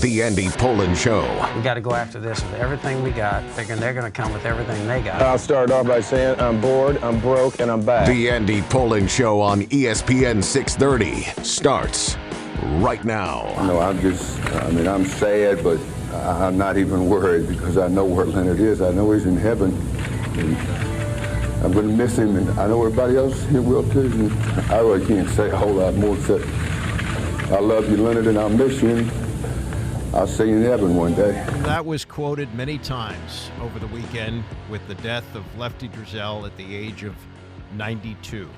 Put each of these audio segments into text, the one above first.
The Andy Pollin Show. We got to go after this with everything we got, thinking they're going to come with everything they got. I'll start off by saying I'm bored, I'm broke, and I'm back. The Andy Pollin Show on ESPN 630 starts right now. No, I'm sad, but I'm not even worried because I know where Leonard is. I know he's in heaven. And I'm going to miss him, and I know everybody else here will too. And I really can't say a whole lot more except I love you, Leonard, and I'll miss you. And I'll see you in heaven one day. That was quoted many times over the weekend with the death of Lefty Driesell at the age of 92.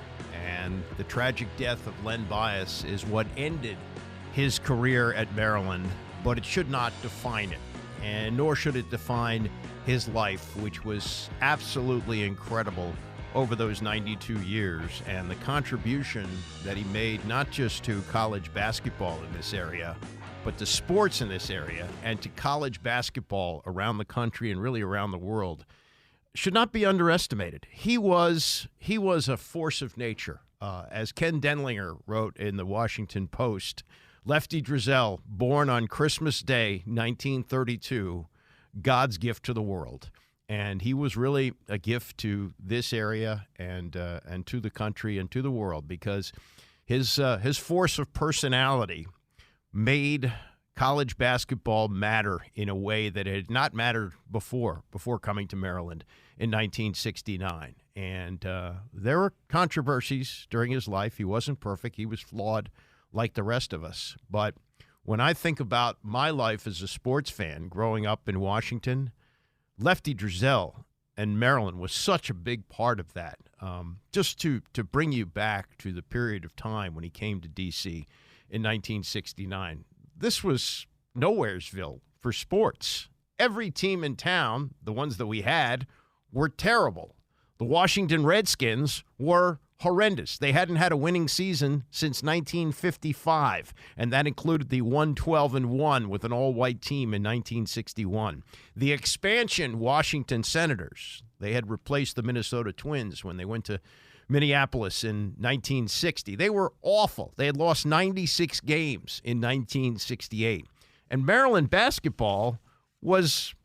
And the tragic death of Len Bias is what ended his career at Maryland, but it should not define it, and nor should it define his life, which was absolutely incredible over those 92 years, and the contribution that he made not just to college basketball in this area, but to sports in this area and to college basketball around the country and really around the world should not be underestimated. He was a force of nature. As Ken Denlinger wrote in the Washington Post, Lefty Driesell, born on Christmas Day, 1932, God's gift to the world. And he was really a gift to this area and to the country and to the world because his force of personality made college basketball matter in a way that it had not mattered before coming to Maryland in 1969. And there were controversies during his life. He wasn't perfect. He was flawed like the rest of us. But when I think about my life as a sports fan growing up in Washington, Lefty Driesell and Maryland was such a big part of that. Just to bring you back to the period of time when he came to D.C. in 1969. This was Nowheresville for sports. Every team in town, the ones that we had, were terrible. The Washington Redskins were horrendous. They hadn't had a winning season since 1955, and that included the 1-12-1 with an all-white team in 1961. The expansion Washington Senators, they had replaced the Minnesota Twins when they went to Minneapolis in 1960. They were awful. They had lost 96 games in 1968. And Maryland basketball was,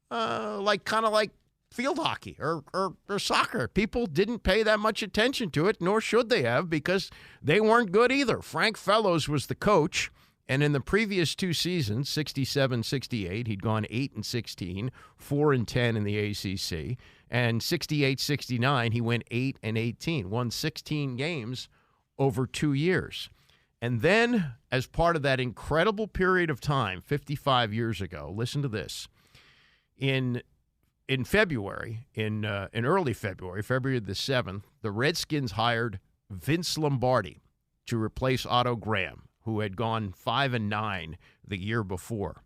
like field hockey or soccer. People didn't pay that much attention to it, nor should they have, because they weren't good either. Frank Fellows was the coach, and in the previous two seasons, 67-68, he'd gone 8-16, 4-10 in the ACC, and 68-69, he went 8-18, won 16 games over 2 years. And then, as part of that incredible period of time, 55 years ago, listen to this, in February, in early February, February the 7th, the Redskins hired Vince Lombardi to replace Otto Graham, who had gone 5-9 the year before.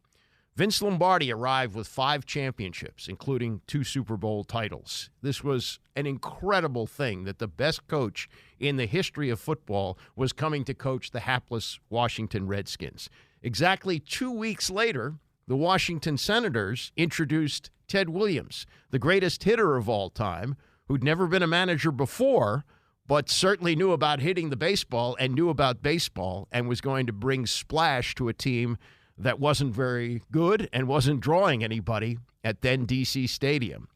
Vince Lombardi arrived with 5 championships, including 2 Super Bowl titles. This was an incredible thing that the best coach in the history of football was coming to coach the hapless Washington Redskins. Exactly 2 weeks later, the Washington Senators introduced Ted Williams, the greatest hitter of all time, who'd never been a manager before, but certainly knew about hitting the baseball and knew about baseball and was going to bring splash to a team that wasn't very good and wasn't drawing anybody at then D.C. Stadium.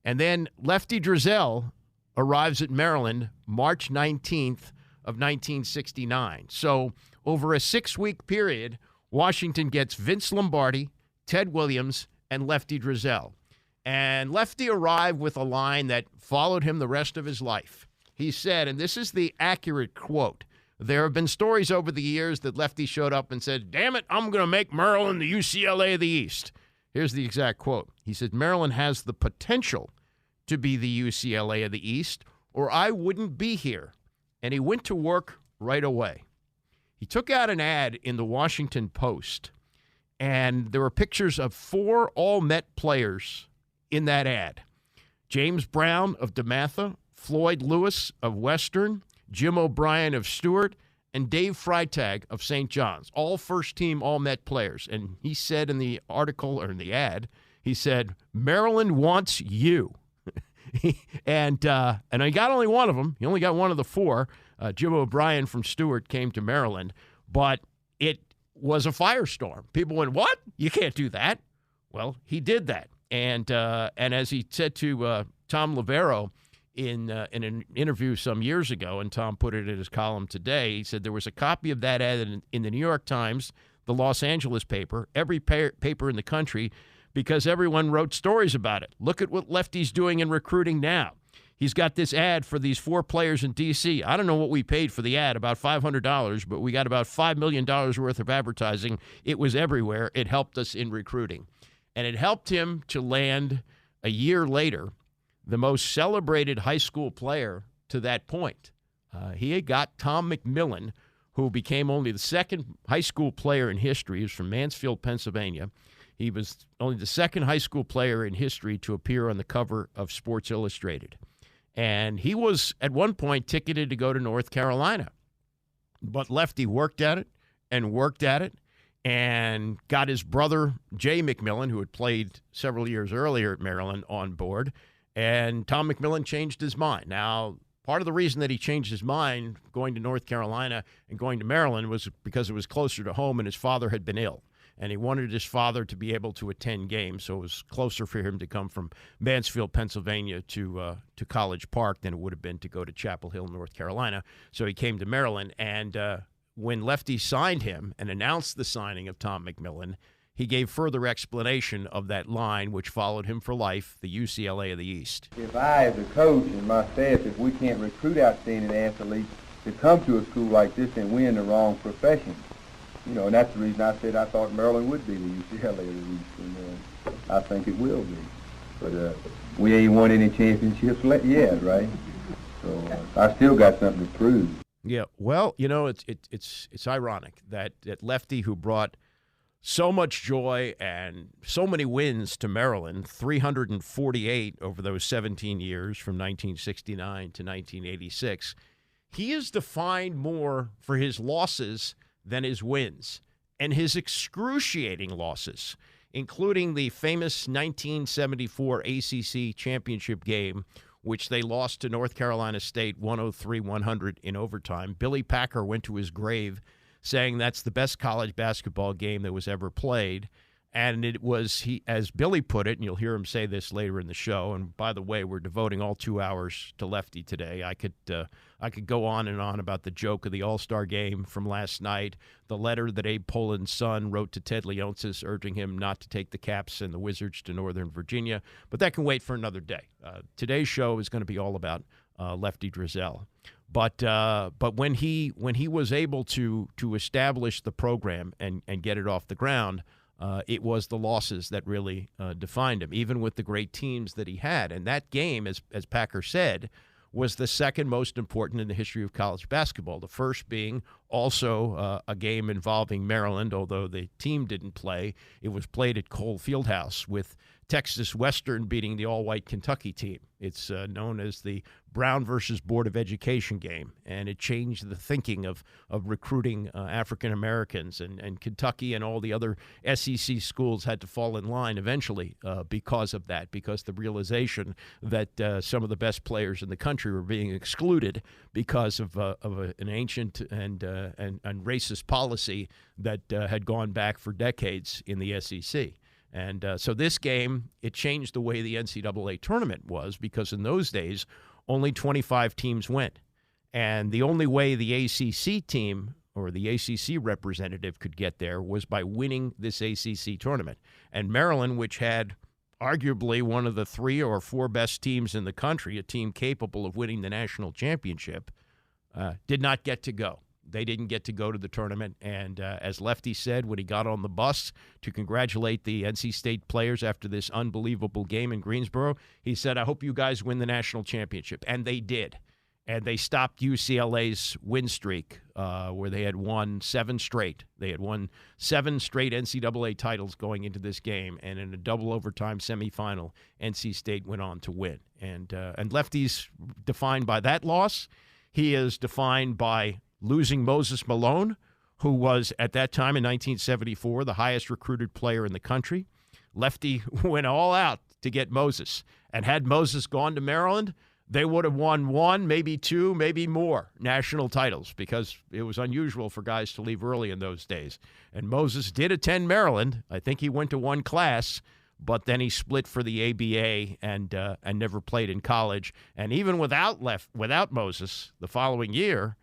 And then Lefty Driesell arrives at Maryland March 19th of 1969. So over a 6-week period, Washington gets Vince Lombardi, Ted Williams, and Lefty Driesell. And Lefty arrived with a line that followed him the rest of his life. He said, and this is the accurate quote, "There have been stories over the years that Lefty showed up and said, 'Damn it, I'm going to make Maryland the UCLA of the East.'" Here's the exact quote. He said, "Maryland has the potential to be the UCLA of the East, or I wouldn't be here." And he went to work right away. He took out an ad in the Washington Post, and there were pictures of 4 all-Met players in that ad. James Brown of DeMatha, Floyd Lewis of Western, Jim O'Brien of Stewart, and Dave Freitag of St. John's, all first-team All-Met players. And he said in the article, or in the ad, he said, "Maryland wants you." and he got only one of them. He only got one of the 4. Jim O'Brien from Stewart came to Maryland. But was a firestorm. People went, what? You can't do that. Well, he did that. And as he said to Tom Lavero in an interview some years ago, and Tom put it in his column today, he said there was a copy of that ad in the New York Times, the Los Angeles paper, every paper in the country, because everyone wrote stories about it. Look at what Lefty's doing in recruiting now. He's got this ad for these 4 players in D.C. I don't know what we paid for the ad, about $500, but we got about $5 million worth of advertising. It was everywhere. It helped us in recruiting. And it helped him to land, a year later, the most celebrated high school player to that point. He had got Tom McMillan, who became only the second high school player in history. He was from Mansfield, Pennsylvania. He was only the second high school player in history to appear on the cover of Sports Illustrated. And he was, at one point, ticketed to go to North Carolina. But Lefty worked at it and got his brother, Jay McMillan, who had played several years earlier at Maryland, on board. And Tom McMillan changed his mind. Now, part of the reason that he changed his mind going to North Carolina and going to Maryland was because it was closer to home and his father had been ill. And he wanted his father to be able to attend games, so it was closer for him to come from Mansfield, Pennsylvania to College Park than it would have been to go to Chapel Hill, North Carolina. So he came to Maryland, and when Lefty signed him and announced the signing of Tom McMillan, he gave further explanation of that line, which followed him for life, the UCLA of the East. If I, as a coach, and my staff, if we can't recruit outstanding athletes to come to a school like this, then we're in the wrong profession. You know, and that's the reason I said I thought Maryland would be the UCLA of the East, and I think it will be. But we ain't won any championships yet, right? So I still got something to prove. Yeah, well, you know, it's ironic that Lefty, who brought so much joy and so many wins to Maryland, 348 over those 17 years from 1969 to 1986, he is defined more for his losses than his wins, and his excruciating losses, including the famous 1974 ACC championship game, which they lost to North Carolina State 103-100 in overtime. Billy Packer went to his grave saying that's the best college basketball game that was ever played. And it was, he, as Billy put it, and you'll hear him say this later in the show, and by the way, we're devoting all 2 hours to Lefty today. I could go on and on about the joke of the All-Star game from last night, the letter that Abe Pollin's son wrote to Ted Leonsis urging him not to take the Caps and the Wizards to Northern Virginia, but that can wait for another day. Today's show is going to be all about Lefty Driesell. But when he was able to establish the program and get it off the ground, it was the losses that really defined him, even with the great teams that he had. And that game, as Packer said, was the second most important in the history of college basketball, the first being also a game involving Maryland, although the team didn't play. It was played at Cole Fieldhouse with Texas Western beating the all-white Kentucky team. It's known as the Brown versus Board of Education game, and it changed the thinking of recruiting African Americans, and Kentucky and all the other SEC schools had to fall in line eventually because of that, because the realization that some of the best players in the country were being excluded because of an ancient and racist policy that had gone back for decades in the SEC. And so this game, it changed the way the NCAA tournament was, because in those days, only 25 teams went. And the only way the ACC team or the ACC representative could get there was by winning this ACC tournament. And Maryland, which had arguably one of the 3 or 4 best teams in the country, a team capable of winning the national championship, did not get to go. They didn't get to go to the tournament, and as Lefty said when he got on the bus to congratulate the NC State players after this unbelievable game in Greensboro, he said, I hope you guys win the national championship. And they did. And they stopped UCLA's win streak, where they had won 7 straight. They had won 7 straight NCAA titles going into this game, and in a double overtime semifinal, NC State went on to win. And Lefty's defined by that loss. He is defined by losing Moses Malone, who was at that time in 1974 the highest recruited player in the country. Lefty went all out to get Moses. And had Moses gone to Maryland, they would have won one, maybe two, maybe more national titles because it was unusual for guys to leave early in those days. And Moses did attend Maryland. I think he went to one class, but then he split for the ABA and never played in college. And even without Moses, the following year,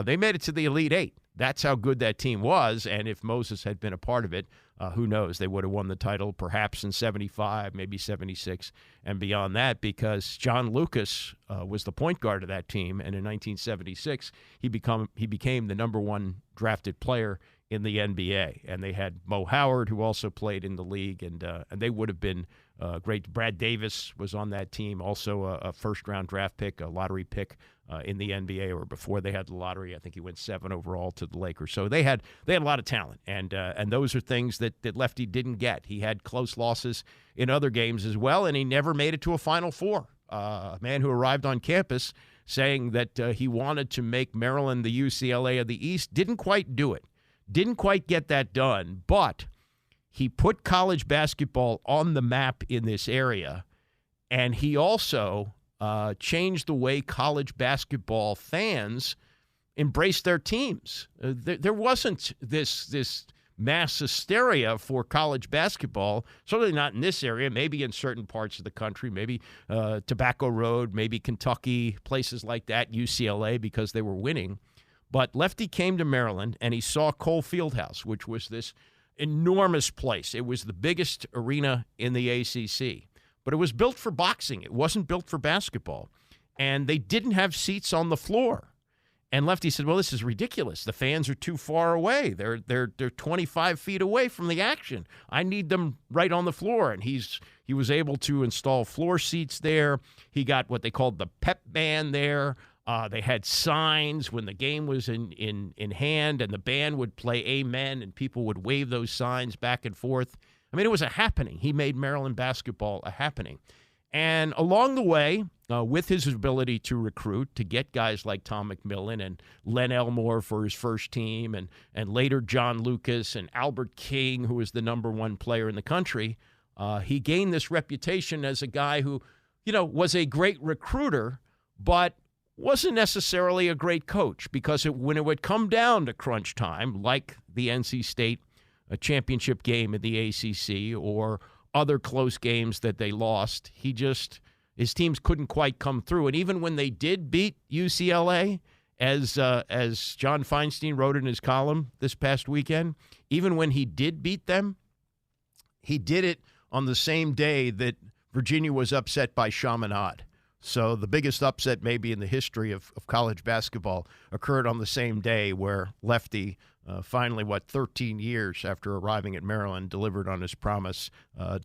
they made it to the Elite Eight. That's how good that team was. And if Moses had been a part of it, who knows? They would have won the title perhaps in 75, maybe 76, and beyond that, because John Lucas was the point guard of that team. And in 1976, he became the number one drafted player in the NBA. And they had Mo Howard, who also played in the league, and they would have been great. Brad Davis was on that team, also a first-round draft pick, a lottery pick in the NBA, or before they had the lottery. I think he went 7 overall to the Lakers. So they had a lot of talent, and those are things that Lefty didn't get. He had close losses in other games as well, and he never made it to a Final Four. A man who arrived on campus saying that he wanted to make Maryland the UCLA of the East, didn't quite do it. Didn't quite get that done, but he put college basketball on the map in this area, and he also changed the way college basketball fans embraced their teams. There wasn't this mass hysteria for college basketball, certainly not in this area, maybe in certain parts of the country, maybe Tobacco Road, maybe Kentucky, places like that, UCLA, because they were winning. But Lefty came to Maryland, and he saw Cole Fieldhouse, which was this enormous place. It was the biggest arena in the ACC. But it was built for boxing. It wasn't built for basketball. And they didn't have seats on the floor. And Lefty said, well, this is ridiculous. The fans are too far away. They're 25 feet away from the action. I need them right on the floor. And he was able to install floor seats there. He got what they called the pep band there. They had signs when the game was in hand, and the band would play Amen, and people would wave those signs back and forth. I mean, it was a happening. He made Maryland basketball a happening. And along the way, with his ability to recruit, to get guys like Tom McMillan and Len Elmore for his first team, and later John Lucas and Albert King, who was the number one player in the country, he gained this reputation as a guy who, was a great recruiter, but wasn't necessarily a great coach, because when it would come down to crunch time, like the NC State championship game in the ACC or other close games that they lost, his teams couldn't quite come through. And even when they did beat UCLA, as John Feinstein wrote in his column this past weekend, even when he did beat them, he did it on the same day that Virginia was upset by Chaminade. So the biggest upset maybe in the history of college basketball occurred on the same day, where Lefty finally, 13 years after arriving at Maryland, delivered on his promise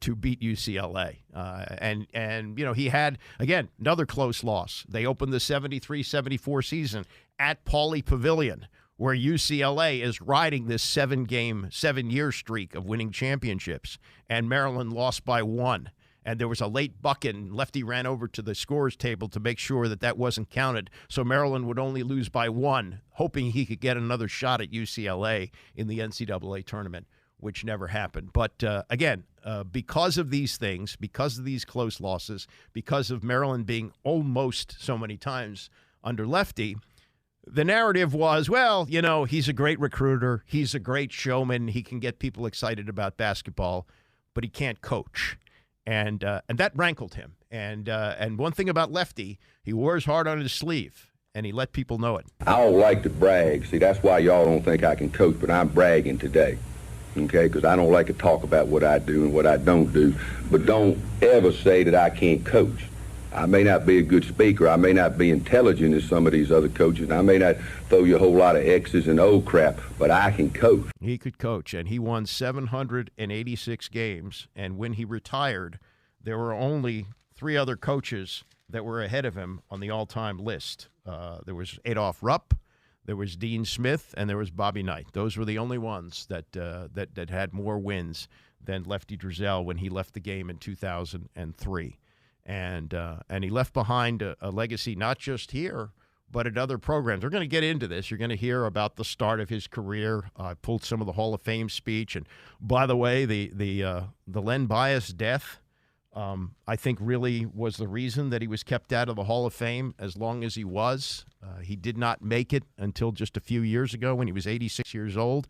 to beat UCLA. And he had, again, another close loss. They opened the 73-74 season at Pauley Pavilion, where UCLA is riding this 7-year streak of winning championships, and Maryland lost by 1. And there was a late bucket, and Lefty ran over to the scores table to make sure that wasn't counted. So Maryland would only lose by 1, hoping he could get another shot at UCLA in the NCAA tournament, which never happened. But again, because of these things, because of these close losses, because of Maryland being almost so many times under Lefty, the narrative was, well, he's a great recruiter. He's a great showman. He can get people excited about basketball, but he can't coach. And that rankled him. And one thing about Lefty, he wore his heart on his sleeve, and he let people know it. I don't like to brag. See, that's why y'all don't think I can coach, but I'm bragging today, okay? Because I don't like to talk about what I do and what I don't do. But don't ever say that I can't coach. I may not be a good speaker. I may not be intelligent as some of these other coaches. I may not throw you a whole lot of X's and O crap, but I can coach. He could coach, and he won 786 games. And when he retired, there were only 3 other coaches that were ahead of him on the all-time list. There was Adolph Rupp, there was Dean Smith, and there was Bobby Knight. Those were the only ones that had more wins than Lefty Driesell when he left the game in 2003. And he left behind a legacy not just here, but at other programs. We're going to get into this. You're going to hear about the start of his career. I pulled some of the Hall of Fame speech. And by the way, the Len Bias death, I think really was the reason that he was kept out of the Hall of Fame as long as he was. He did not make it until just a few years ago when he was 86 years old,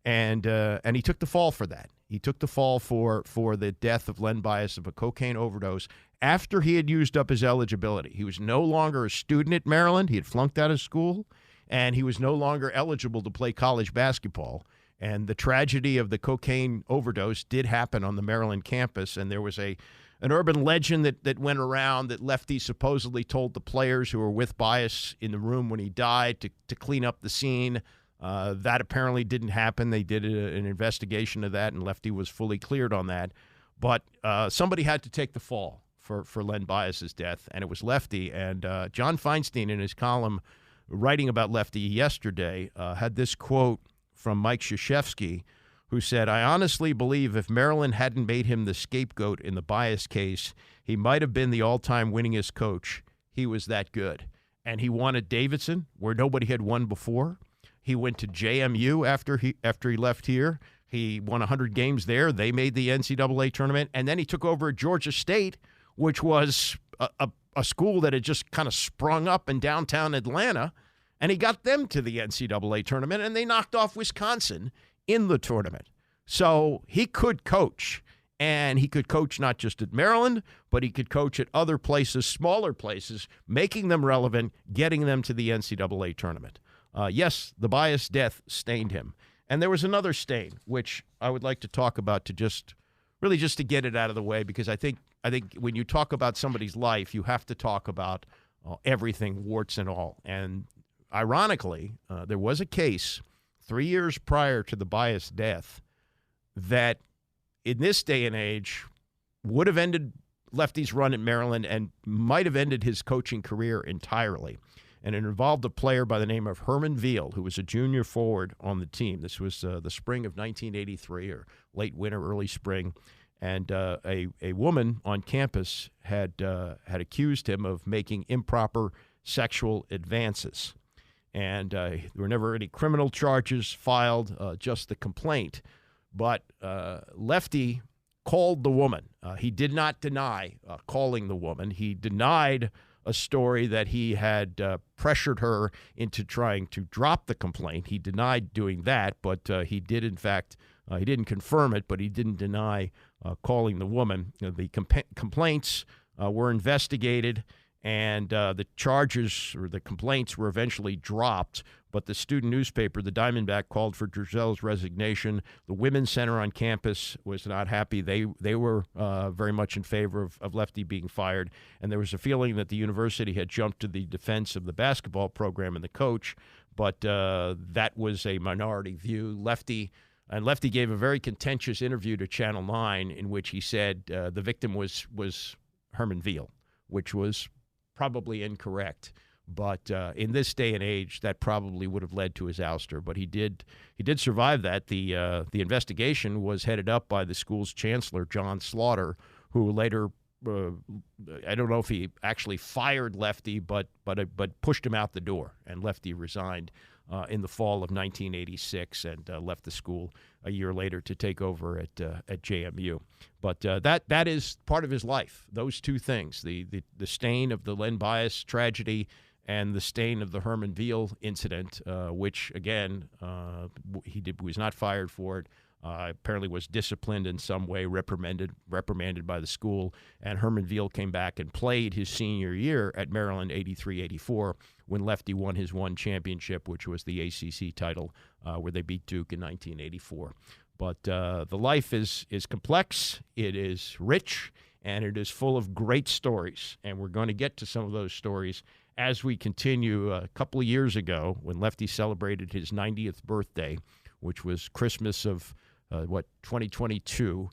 and he took the fall for that. He took the fall for the death of Len Bias of a cocaine overdose after he had used up his eligibility. He was no longer a student at Maryland. He had flunked out of school, and he was no longer eligible to play college basketball. And the tragedy of the cocaine overdose did happen on the Maryland campus, and there was an urban legend that went around that Lefty supposedly told the players who were with Bias in the room when he died to clean up the scene. That apparently didn't happen. They did an investigation of that, and Lefty was fully cleared on that. But somebody had to take the fall for Len Bias's death, and it was Lefty. And John Feinstein, in his column writing about Lefty yesterday, had this quote from Mike Krzyzewski, who said, "I honestly believe if Maryland hadn't made him the scapegoat in the Bias case, he might have been the all-time winningest coach. He was that good." And he won at Davidson, where nobody had won before. He went to JMU after he left here. He won 100 games there. They made the NCAA tournament. And then he took over at Georgia State, which was a school that had just kind of sprung up in downtown Atlanta. And he got them to the NCAA tournament, and they knocked off Wisconsin in the tournament. So he could coach, and he could coach not just at Maryland, but he could coach at other places, smaller places, making them relevant, getting them to the NCAA tournament. Yes, the Bias death stained him. And there was another stain, which I would like to talk about to just to get it out of the way, because I think when you talk about somebody's life, you have to talk about everything, warts and all. And ironically, there was a case 3 years prior to the Bias death that in this day and age would have ended Lefty's run at Maryland and might have ended his coaching career entirely. And it involved a player by the name of Herman Veal, who was a junior forward on the team. This was the spring of 1983, or late winter, early spring. And a woman on campus had accused him of making improper sexual advances. And there were never any criminal charges filed, just the complaint. But Lefty called the woman. He did not deny calling the woman. He denied a story that he had pressured her into trying to drop the complaint. He denied doing that, but he did, in fact, he didn't confirm it, but he didn't deny calling the woman. The complaints were investigated, and the charges or the complaints were eventually dropped. But the student newspaper, the Diamondback, called for Driesell's resignation. The Women's Center on campus was not happy. They were very much in favor of Lefty being fired. And there was a feeling that the university had jumped to the defense of the basketball program and the coach. But that was a minority view. Lefty gave a very contentious interview to Channel 9 in which he said the victim was Herman Veal, which was probably incorrect. But in this day and age, that probably would have led to his ouster. But he did survive that. The investigation was headed up by the school's chancellor, John Slaughter, who later, I don't know if he actually fired Lefty, but pushed him out the door, and Lefty resigned in the fall of 1986 and left the school a year later to take over at JMU. But that is part of his life. Those two things: the stain of the Len Bias tragedy and the stain of the Herman Veal incident, which again was not fired for it. Apparently was disciplined in some way, reprimanded by the school, and Herman Veal came back and played his senior year at Maryland 83-84 when Lefty won his one championship, which was the ACC title, where they beat Duke in 1984. But the life is complex, it is rich, and it is full of great stories, and we're going to get to some of those stories as we continue. A couple of years ago, when Lefty celebrated his 90th birthday, which was Christmas of 2022,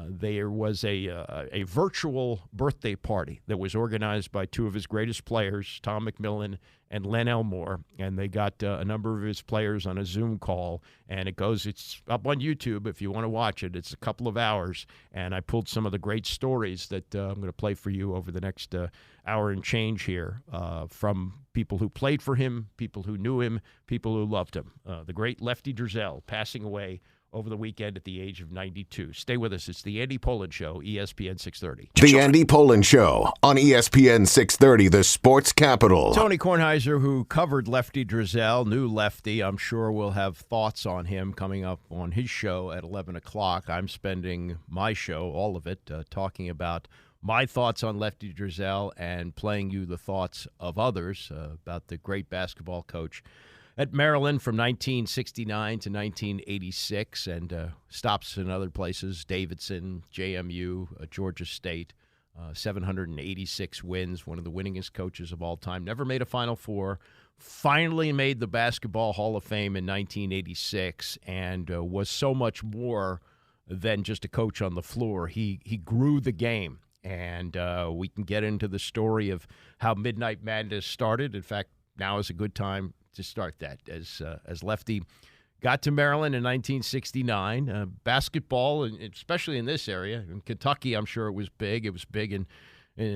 there was a virtual birthday party that was organized by two of his greatest players, Tom McMillan and Len Elmore, and they got a number of his players on a Zoom call, and it's up on YouTube if you want to watch it. It's a couple of hours, and I pulled some of the great stories that I'm going to play for you over the next hour and change here from people who played for him, people who knew him, people who loved him. The great Lefty Driesell passing away over the weekend at the age of 92. Stay with us. It's the Andy Pollin Show, ESPN 630. The Andy Pollin Show on ESPN 630, the sports capital. Tony Kornheiser, who covered Lefty Driesell, new Lefty, I'm sure will have thoughts on him coming up on his show at 11 o'clock. I'm spending my show, all of it, talking about my thoughts on Lefty Driesell and playing you the thoughts of others about the great basketball coach at Maryland from 1969 to 1986, and stops in other places, Davidson, JMU, Georgia State, 786 wins, one of the winningest coaches of all time, never made a Final Four, finally made the Basketball Hall of Fame in 1986, and was so much more than just a coach on the floor. He grew the game, and we can get into the story of how Midnight Madness started. In fact, now is a good time to start that. As Lefty got to Maryland in 1969, basketball, especially in this area, in Kentucky, I'm sure it was big. It was big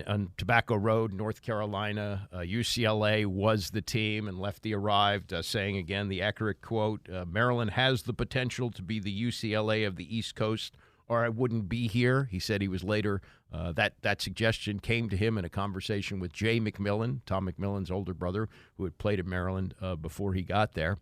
on Tobacco Road, North Carolina. UCLA was the team, and Lefty arrived saying, again, the accurate quote, Maryland has the potential to be the UCLA of the East Coast, or I wouldn't be here. He said he was later, that suggestion came to him in a conversation with Jay McMillan, Tom McMillan's older brother, who had played at Maryland before he got there.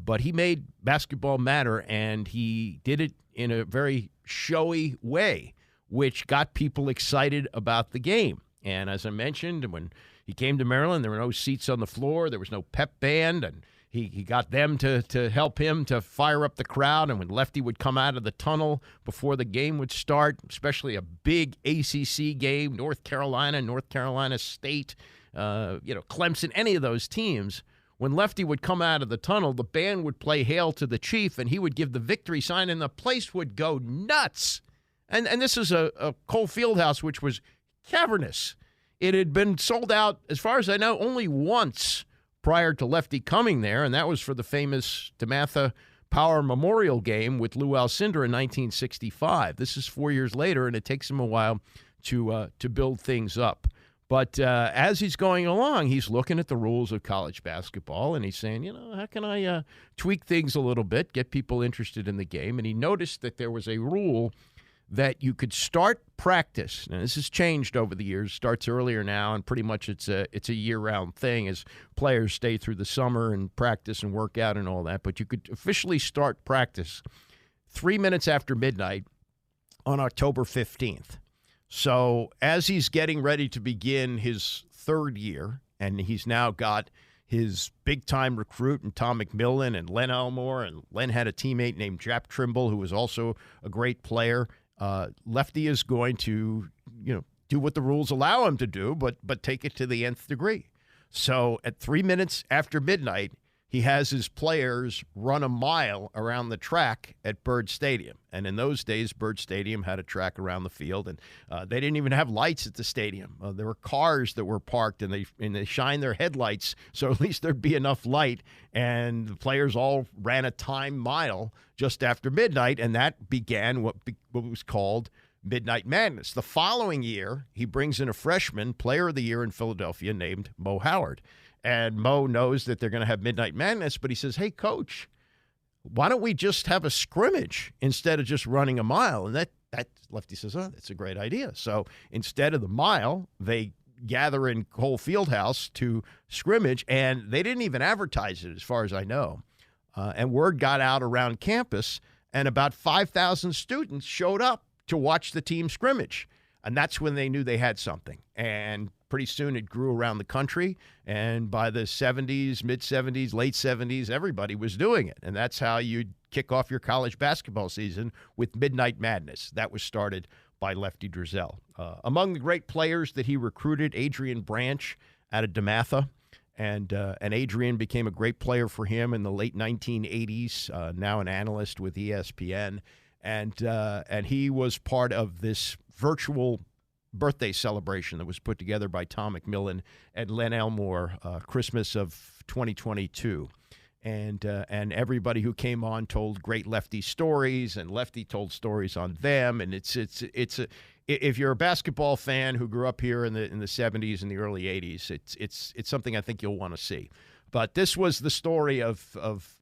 But he made basketball matter, and he did it in a very showy way, which got people excited about the game. And as I mentioned, when he came to Maryland, there were no seats on the floor. There was no pep band, and he got them to help him to fire up the crowd. And when Lefty would come out of the tunnel before the game would start, especially a big ACC game, North Carolina State, Clemson, any of those teams, when Lefty would come out of the tunnel, the band would play Hail to the Chief, and he would give the victory sign, and the place would go nuts. And this is a Cole Fieldhouse, which was cavernous. It had been sold out, as far as I know, only once prior to Lefty coming there, and that was for the famous DeMatha Power Memorial game with Lou Alcindor in 1965. This is 4 years later, and it takes him a while to build things up. But as he's going along, he's looking at the rules of college basketball, and he's saying, how can I tweak things a little bit, get people interested in the game? And he noticed that there was a rule that you could start practice. Now, this has changed over the years, starts earlier now, and pretty much it's a year-round thing as players stay through the summer and practice and work out and all that. But you could officially start practice 3 minutes after midnight on October 15th. So as he's getting ready to begin his third year, and he's now got his big-time recruit and Tom McMillan and Len Elmore, and Len had a teammate named Jap Trimble who was also a great player. Lefty is going to, do what the rules allow him to do, but take it to the nth degree. So at 3 minutes after midnight, he has his players run a mile around the track at Byrd Stadium. And in those days, Byrd Stadium had a track around the field, and they didn't even have lights at the stadium. There were cars that were parked, and they shined their headlights, so at least there'd be enough light. And the players all ran a time mile just after midnight, and that began what was called Midnight Madness. The following year, he brings in a freshman player of the year in Philadelphia named Mo Howard. And Mo knows that they're going to have Midnight Madness, but he says, hey, Coach, why don't we just have a scrimmage instead of just running a mile? And that Lefty says, oh, that's a great idea. So instead of the mile, they gather in Cole Fieldhouse to scrimmage, and they didn't even advertise it as far as I know. And word got out around campus, and about 5,000 students showed up to watch the team scrimmage. And that's when they knew they had something. And pretty soon it grew around the country. And by the 70s, mid-70s, late 70s, everybody was doing it. And that's how you'd kick off your college basketball season, with Midnight Madness. That was started by Lefty Driesell. Among the great players that he recruited, Adrian Branch out of DeMatha. And Adrian became a great player for him in the late 1980s, now an analyst with ESPN. And he was part of this virtual birthday celebration that was put together by Tom McMillan and Len Elmore, Christmas of 2022. And everybody who came on told great Lefty stories, and Lefty told stories on them. And if you're a basketball fan who grew up here in the 70s and the early 80s, it's something I think you'll want to see. But this was the story of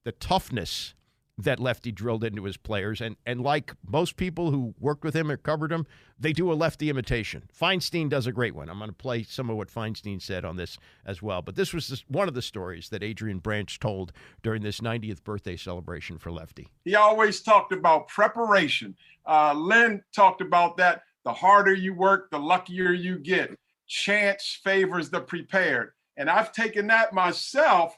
the toughness that Lefty drilled into his players. And like most people who worked with him or covered him, they do a Lefty imitation. Feinstein does a great one. I'm going to play some of what Feinstein said on this as well. But this was just one of the stories that Adrian Branch told during this 90th birthday celebration for Lefty. He always talked about preparation. Len talked about that. The harder you work, the luckier you get. Chance favors the prepared. And I've taken that myself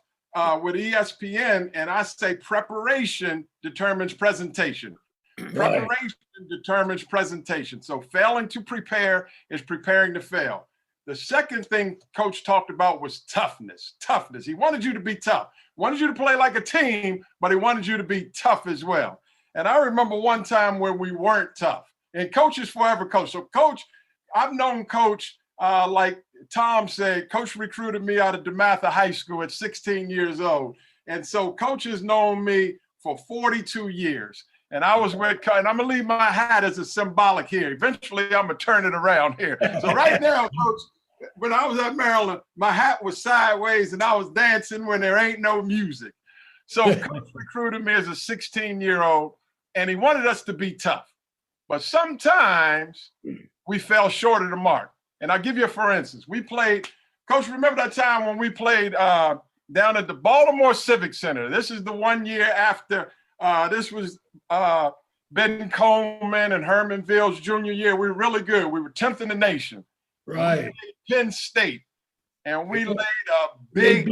with ESPN, and I say preparation determines presentation. Right. Preparation determines presentation. So failing to prepare is preparing to fail. The second thing Coach talked about was toughness. Toughness. He wanted you to be tough. Wanted you to play like a team, but he wanted you to be tough as well. And I remember one time where we weren't tough. And Coach is forever Coach. So Coach, I've known Coach, like Tom said, Coach recruited me out of DeMatha High School at 16 years old. And so Coach has known me for 42 years. And I was with, and I'm going to leave my hat as a symbolic here. Eventually, I'm going to turn it around here. So right now, Coach, when I was at Maryland, my hat was sideways and I was dancing when there ain't no music. So Coach recruited me as a 16-year-old, and he wanted us to be tough. But sometimes we fell short of the mark. And I'll give you a for instance. We played, Coach, remember that time when we played down at the Baltimore Civic Center? This is the 1 year after this was Ben Coleman and Hermanville's junior year. We were really good. We were 10th in the nation. Right. Penn State. And we laid a big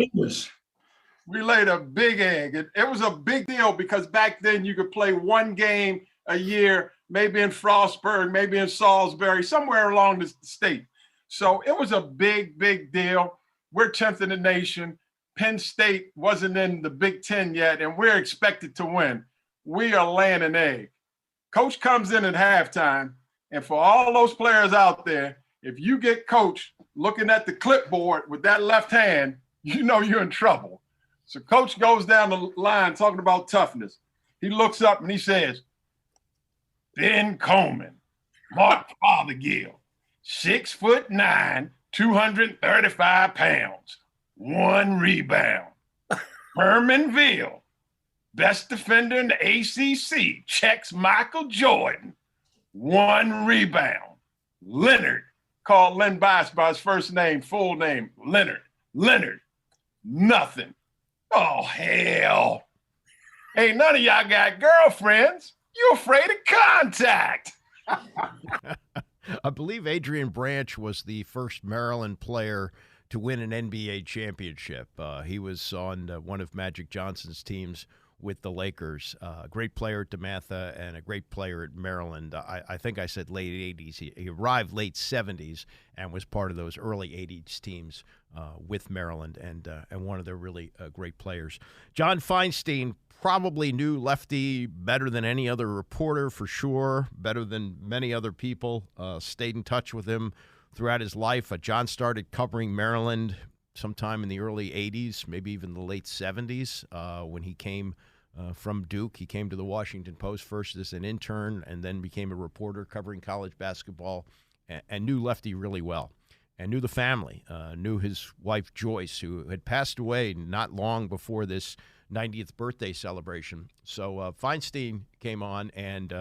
egg. It was a big deal because back then you could play one game a year, maybe in Frostburg, maybe in Salisbury, somewhere along the state. So it was a big, big deal. We're 10th in the nation. Penn State wasn't in the Big Ten yet, and we're expected to win. We are laying an egg. Coach comes in at halftime, and for all those players out there, if you get Coach looking at the clipboard with that left hand, you know you're in trouble. So Coach goes down the line talking about toughness. He looks up and he says, Ben Coleman, Mark Fothergill, 6'9", 235 pounds, 1 rebound. Hermanville, best defender in the ACC, checks Michael Jordan, 1 rebound. Leonard, called Len Bias by his first name, full name, Leonard, nothing. Oh, hell. Hey, none of y'all got girlfriends. You afraid of contact. I believe Adrian Branch was the first Maryland player to win an NBA championship. He was on one of Magic Johnson's teams with the Lakers. A great player at DeMatha and a great player at Maryland. I think I said late 80s. He arrived late 70s and was part of those early 80s teams with Maryland and one of their really great players. John Feinstein probably knew Lefty better than any other reporter, for sure, better than many other people, stayed in touch with him throughout his life. John started covering Maryland sometime in the early 80s, maybe even the late 70s, when he came from Duke. He came to the Washington Post first as an intern and then became a reporter covering college basketball and knew Lefty really well and knew the family, knew his wife Joyce, who had passed away not long before this 90th birthday celebration. So Feinstein came on and,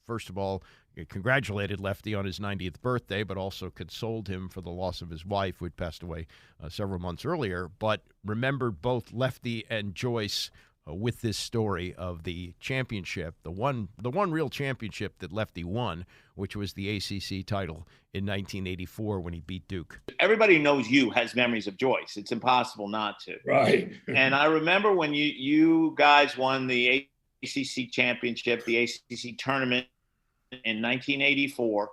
first of all, congratulated Lefty on his 90th birthday, but also consoled him for the loss of his wife, who had passed away several months earlier, but remembered both Lefty and Joyce with this story of the championship, the one real championship that Lefty won, which was the ACC title in 1984 when he beat Duke. Everybody knows you has memories of Joyce. It's impossible not to. Right. And I remember when you guys won the ACC championship, the ACC tournament in 1984.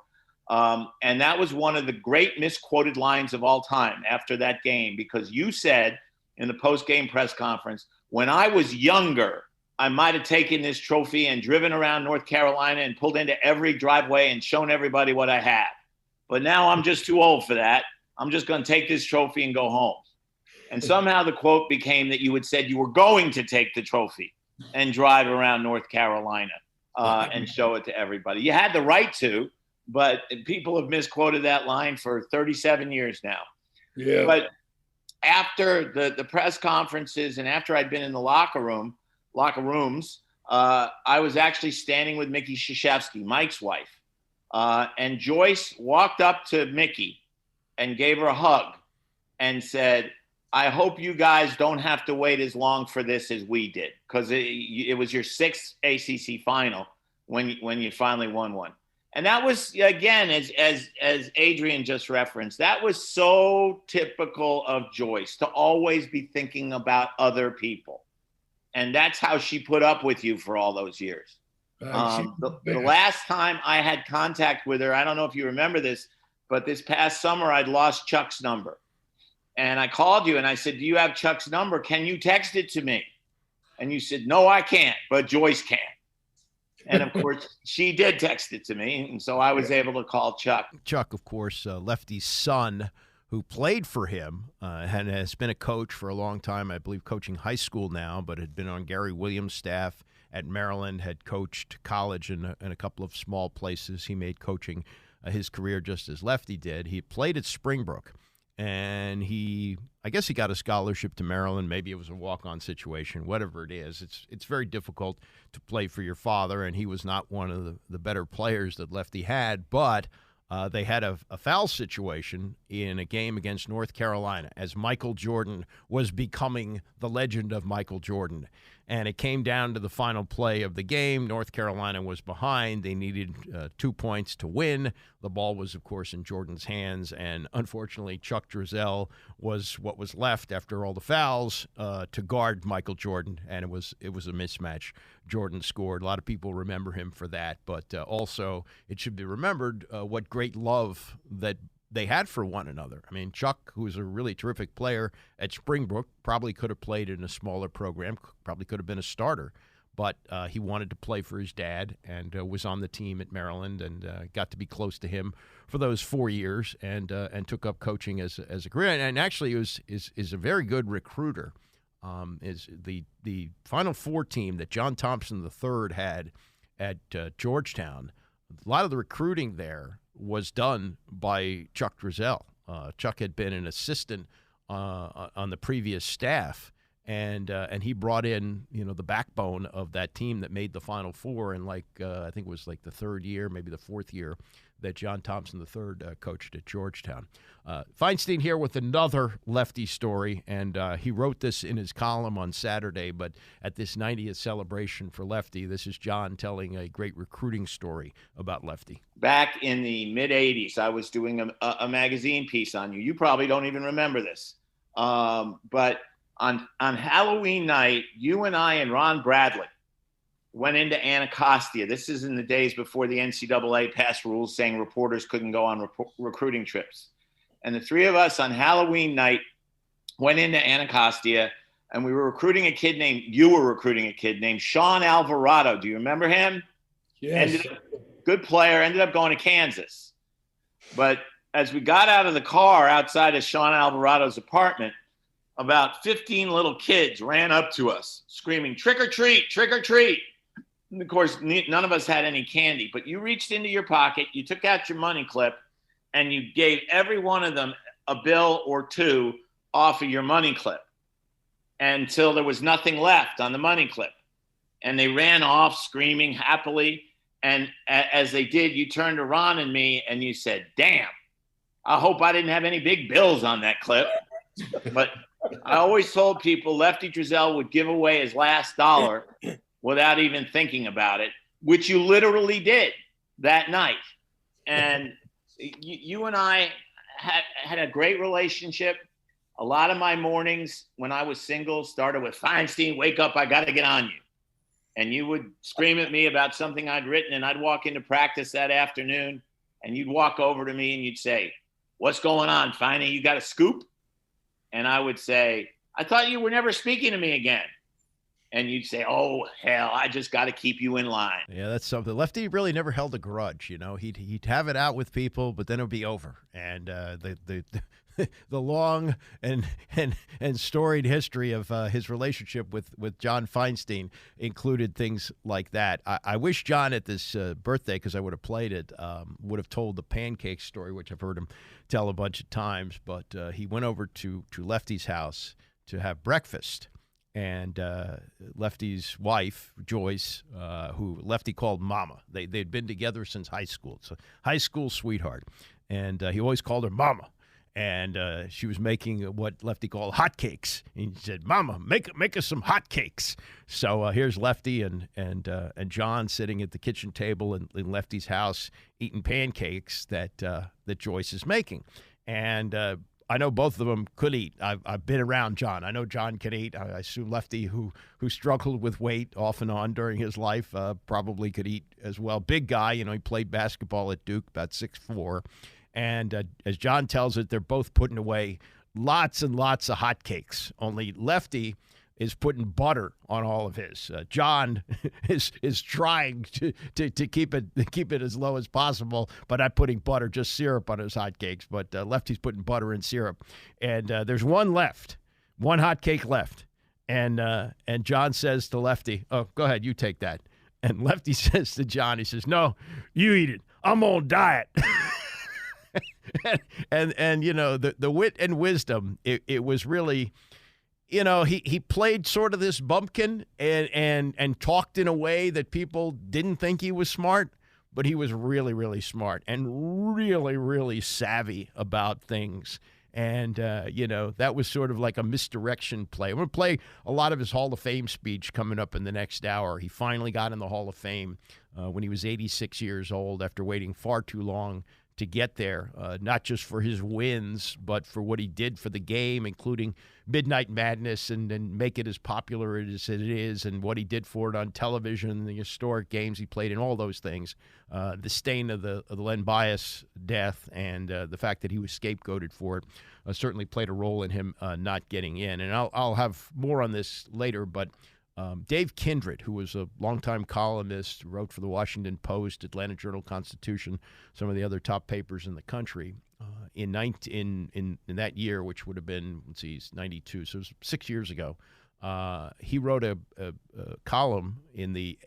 And that was one of the great misquoted lines of all time after that game, because you said in the post-game press conference, when I was younger, I might have taken this trophy and driven around North Carolina and pulled into every driveway and shown everybody what I had. But now I'm just too old for that. I'm just going to take this trophy and go home. And somehow the quote became that you had said you were going to take the trophy and drive around North Carolina and show it to everybody. You had the right to, but people have misquoted that line for 37 years now. Yeah. But after the press conferences and after I'd been in the locker rooms, I was actually standing with Mickey Krzyzewski, Mike's wife. And Joyce walked up to Mickey and gave her a hug and said, I hope you guys don't have to wait as long for this as we did, because it was your 6th ACC final when you finally won one. And that was, again, as Adrian just referenced, that was so typical of Joyce, to always be thinking about other people. And that's how she put up with you for all those years. The last time I had contact with her, I don't know if you remember this, but this past summer I'd lost Chuck's number. And I called you and I said, do you have Chuck's number? Can you text it to me? And you said, no, I can't, but Joyce can. And of course, she did text it to me. And so I was able to call Chuck. Chuck, of course, Lefty's son, who played for him and has been a coach for a long time, I believe coaching high school now, but had been on Gary Williams' staff at Maryland, had coached college in a couple of small places. He made coaching his career just as Lefty did. He played at Springbrook. And I guess he got a scholarship to Maryland. Maybe it was a walk-on situation, whatever it is. It's very difficult to play for your father, and he was not one of the better players that Lefty had. But they had a foul situation in a game against North Carolina as Michael Jordan was becoming the legend of Michael Jordan. And it came down to the final play of the game. North Carolina was behind. They needed 2 points to win. The ball was, of course, in Jordan's hands. And unfortunately, Chuck Driesell was what was left after all the fouls to guard Michael Jordan. And it was a mismatch. Jordan scored. A lot of people remember him for that. But also, it should be remembered what great love that they had for one another. I mean, Chuck, who was a really terrific player at Springbrook, probably could have played in a smaller program, probably could have been a starter, but he wanted to play for his dad and was on the team at Maryland and got to be close to him for those 4 years and took up coaching as a career. And actually is a very good recruiter. Is the Final Four team that John Thompson III had at Georgetown, a lot of the recruiting there was done by Chuck Driesell. Chuck had been an assistant on the previous staff, and he brought in the backbone of that team that made the Final Four in I think it was like the 3rd year, maybe the 4th year that John Thompson III coached at Georgetown. Feinstein here with another Lefty story, and he wrote this in his column on Saturday, but at this 90th celebration for Lefty, this is John telling a great recruiting story about Lefty. Back in the mid-'80s, I was doing a magazine piece on you. You probably don't even remember this. But on Halloween night, you and I and Ron Bradley went into Anacostia. This is in the days before the NCAA passed rules saying reporters couldn't go on recruiting trips. And the three of us on Halloween night went into Anacostia, and you were recruiting a kid named Sean Alvarado. Do you remember him? Yes. Good player, ended up going to Kansas. But as we got out of the car outside of Sean Alvarado's apartment, about 15 little kids ran up to us screaming, "Trick or treat, trick or treat." And of course, none of us had any candy, but you reached into your pocket, you took out your money clip, and you gave every one of them a bill or two off of your money clip until there was nothing left on the money clip. And they ran off screaming happily. And as they did, you turned to Ron and me and you said, "Damn, I hope I didn't have any big bills on that clip." But I always told people Lefty Driesell would give away his last dollar without even thinking about it, which you literally did that night. And you and I had a great relationship. A lot of my mornings when I was single started with, "Feinstein, wake up, I got to get on you." And you would scream at me about something I'd written, and I'd walk into practice that afternoon, and you'd walk over to me and you'd say, "What's going on, Feiney? You got a scoop?" And I would say, "I thought you were never speaking to me again." And you'd say, "Oh, hell, I just got to keep you in line." Yeah, that's something. Lefty really never held a grudge. He'd have it out with people, but then it would be over. And the long and storied history of his relationship with John Feinstein included things like that. I wish John at this birthday, because I would have played it, would have told the pancake story, which I've heard him tell a bunch of times. But he went over to Lefty's house to have breakfast. and Lefty's wife, Joyce, who Lefty called Mama. They'd been together since high school. It's a high school sweetheart. And he always called her Mama. And she was making what Lefty called hotcakes. And he said, Mama, make us some hotcakes. So here's Lefty and John sitting at the kitchen table in Lefty's house eating pancakes that Joyce is making. And I know both of them could eat. I've been around John. I know John can eat. I assume Lefty, who struggled with weight off and on during his life, probably could eat as well. Big guy, he played basketball at Duke, about 6'4". And as John tells it, they're both putting away lots and lots of hotcakes. Only Lefty is putting butter on all of his. John is trying to keep it as low as possible, but not putting butter, just syrup on his hotcakes. But Lefty's putting butter and syrup, and there's one hotcake left, and John says to Lefty, "Oh, go ahead, you take that." And Lefty says to John, he says, "No, you eat it. I'm on diet." and the wit and wisdom, it was really. He played sort of this bumpkin and talked in a way that people didn't think he was smart, but he was really, really smart and really, really savvy about things. And, that was sort of like a misdirection play. I'm going to play a lot of his Hall of Fame speech coming up in the next hour. He finally got in the Hall of Fame when he was 86 years old after waiting far too long to get there, not just for his wins, but for what he did for the game, including Midnight Madness and make it as popular as it is, and what he did for it on television, the historic games he played in, all those things. The stain of the Len Bias death and the fact that he was scapegoated for it certainly played a role in him not getting in. And I'll have more on this later, but Dave Kindred, who was a longtime columnist, wrote for the Washington Post, Atlanta Journal-Constitution, some of the other top papers in the country, in that year, which would have been, 92, so it was 6 years ago. He wrote a column in the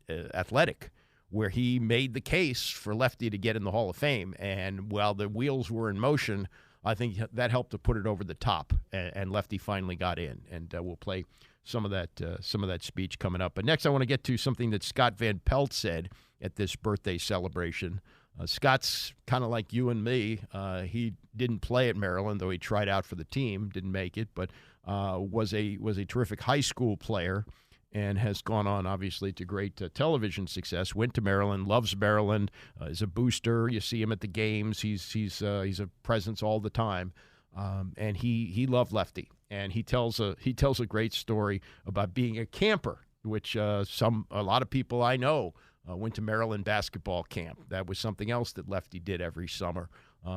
Athletic where he made the case for Lefty to get in the Hall of Fame. And while the wheels were in motion, I think that helped to put it over the top, and Lefty finally got in. And we'll play some of that speech coming up. But next, I want to get to something that Scott Van Pelt said at this birthday celebration. Scott's kind of like you and me. He didn't play at Maryland, though he tried out for the team, didn't make it, but was a terrific high school player and has gone on, obviously, to great television success. Went to Maryland, loves Maryland, is a booster. You see him at the games. He's a presence all the time, and he loved Lefty. And he tells a great story about being a camper, which a lot of people I know went to Maryland basketball camp. That was something else that Lefty did every summer.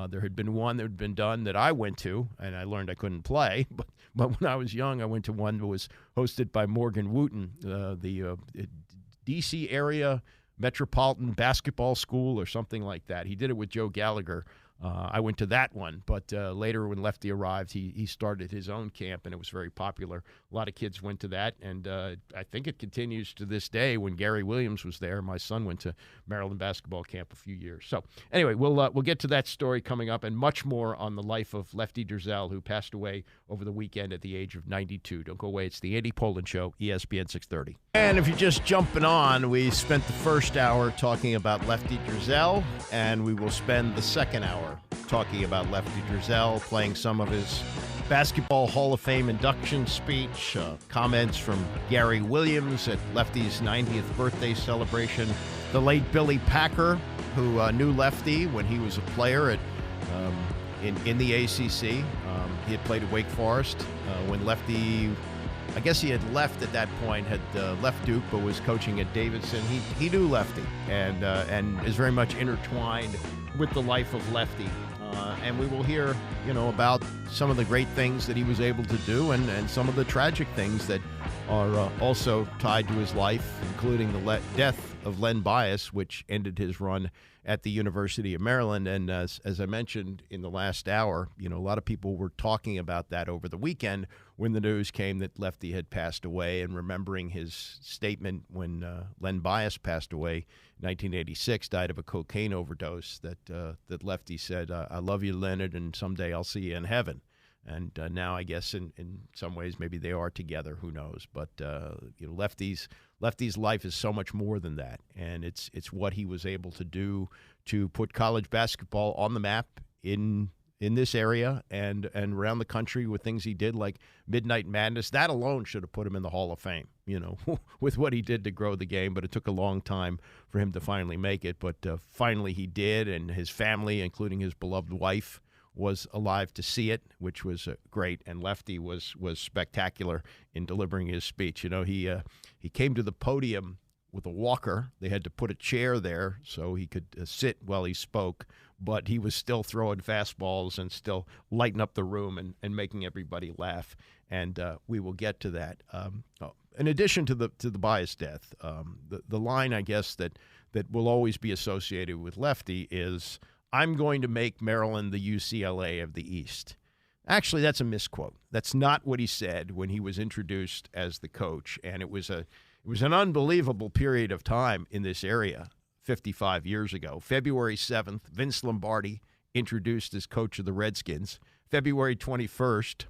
There had been one that had been done that I went to, and I learned I couldn't play. But when I was young, I went to one that was hosted by Morgan Wooten, the D.C. area Metropolitan Basketball School or something like that. He did it with Joe Gallagher. I went to that one, but later when Lefty arrived, he started his own camp, and it was very popular. A lot of kids went to that, and I think it continues to this day. When Gary Williams was there, my son went to Maryland basketball camp a few years. So anyway, we'll get to that story coming up and much more on the life of Lefty Driesell, who passed away over the weekend at the age of 92. Don't go away. It's the Andy Pollin Show, ESPN 630. And if you're just jumping on, we spent the first hour talking about Lefty Driesell, and we will spend the second hour talking about Lefty Driesell, playing some of his Basketball Hall of Fame induction speech, comments from Gary Williams at Lefty's 90th birthday celebration, the late Billy Packer, who knew Lefty when he was a player in the ACC. He had played at Wake Forest when Lefty, I guess he had left at that point, had left Duke, but was coaching at Davidson. He knew Lefty and is very much intertwined with the life of Lefty. And we will hear, about some of the great things that he was able to do and some of the tragic things that are also tied to his life, including the death of Len Bias, which ended his run at the University of Maryland. And as I mentioned in the last hour, a lot of people were talking about that over the weekend when the news came that Lefty had passed away, and remembering his statement when Len Bias passed away in 1986, died of a cocaine overdose, that Lefty said, "I love you, Leonard, and someday I'll see you in heaven." And now I guess in some ways maybe they are together. Who knows? But Lefty's life is so much more than that, and it's what he was able to do to put college basketball on the map in this area and around the country with things he did like Midnight Madness. That alone should have put him in the Hall of Fame, with what he did to grow the game. But it took a long time for him to finally make it. But finally he did, and his family, including his beloved wife, was alive to see it, which was great. And Lefty was spectacular in delivering his speech. He came to the podium with a walker. They had to put a chair there so he could sit while he spoke, but he was still throwing fastballs and still lighting up the room and making everybody laugh. And we will get to that. In addition to the biased death, the line, I guess, that will always be associated with Lefty is, "I'm going to make Maryland the UCLA of the East." Actually, that's a misquote. That's not what he said when he was introduced as the coach, and it was an unbelievable period of time in this area 55 years ago. February 7th, Vince Lombardi introduced as coach of the Redskins. February 21st,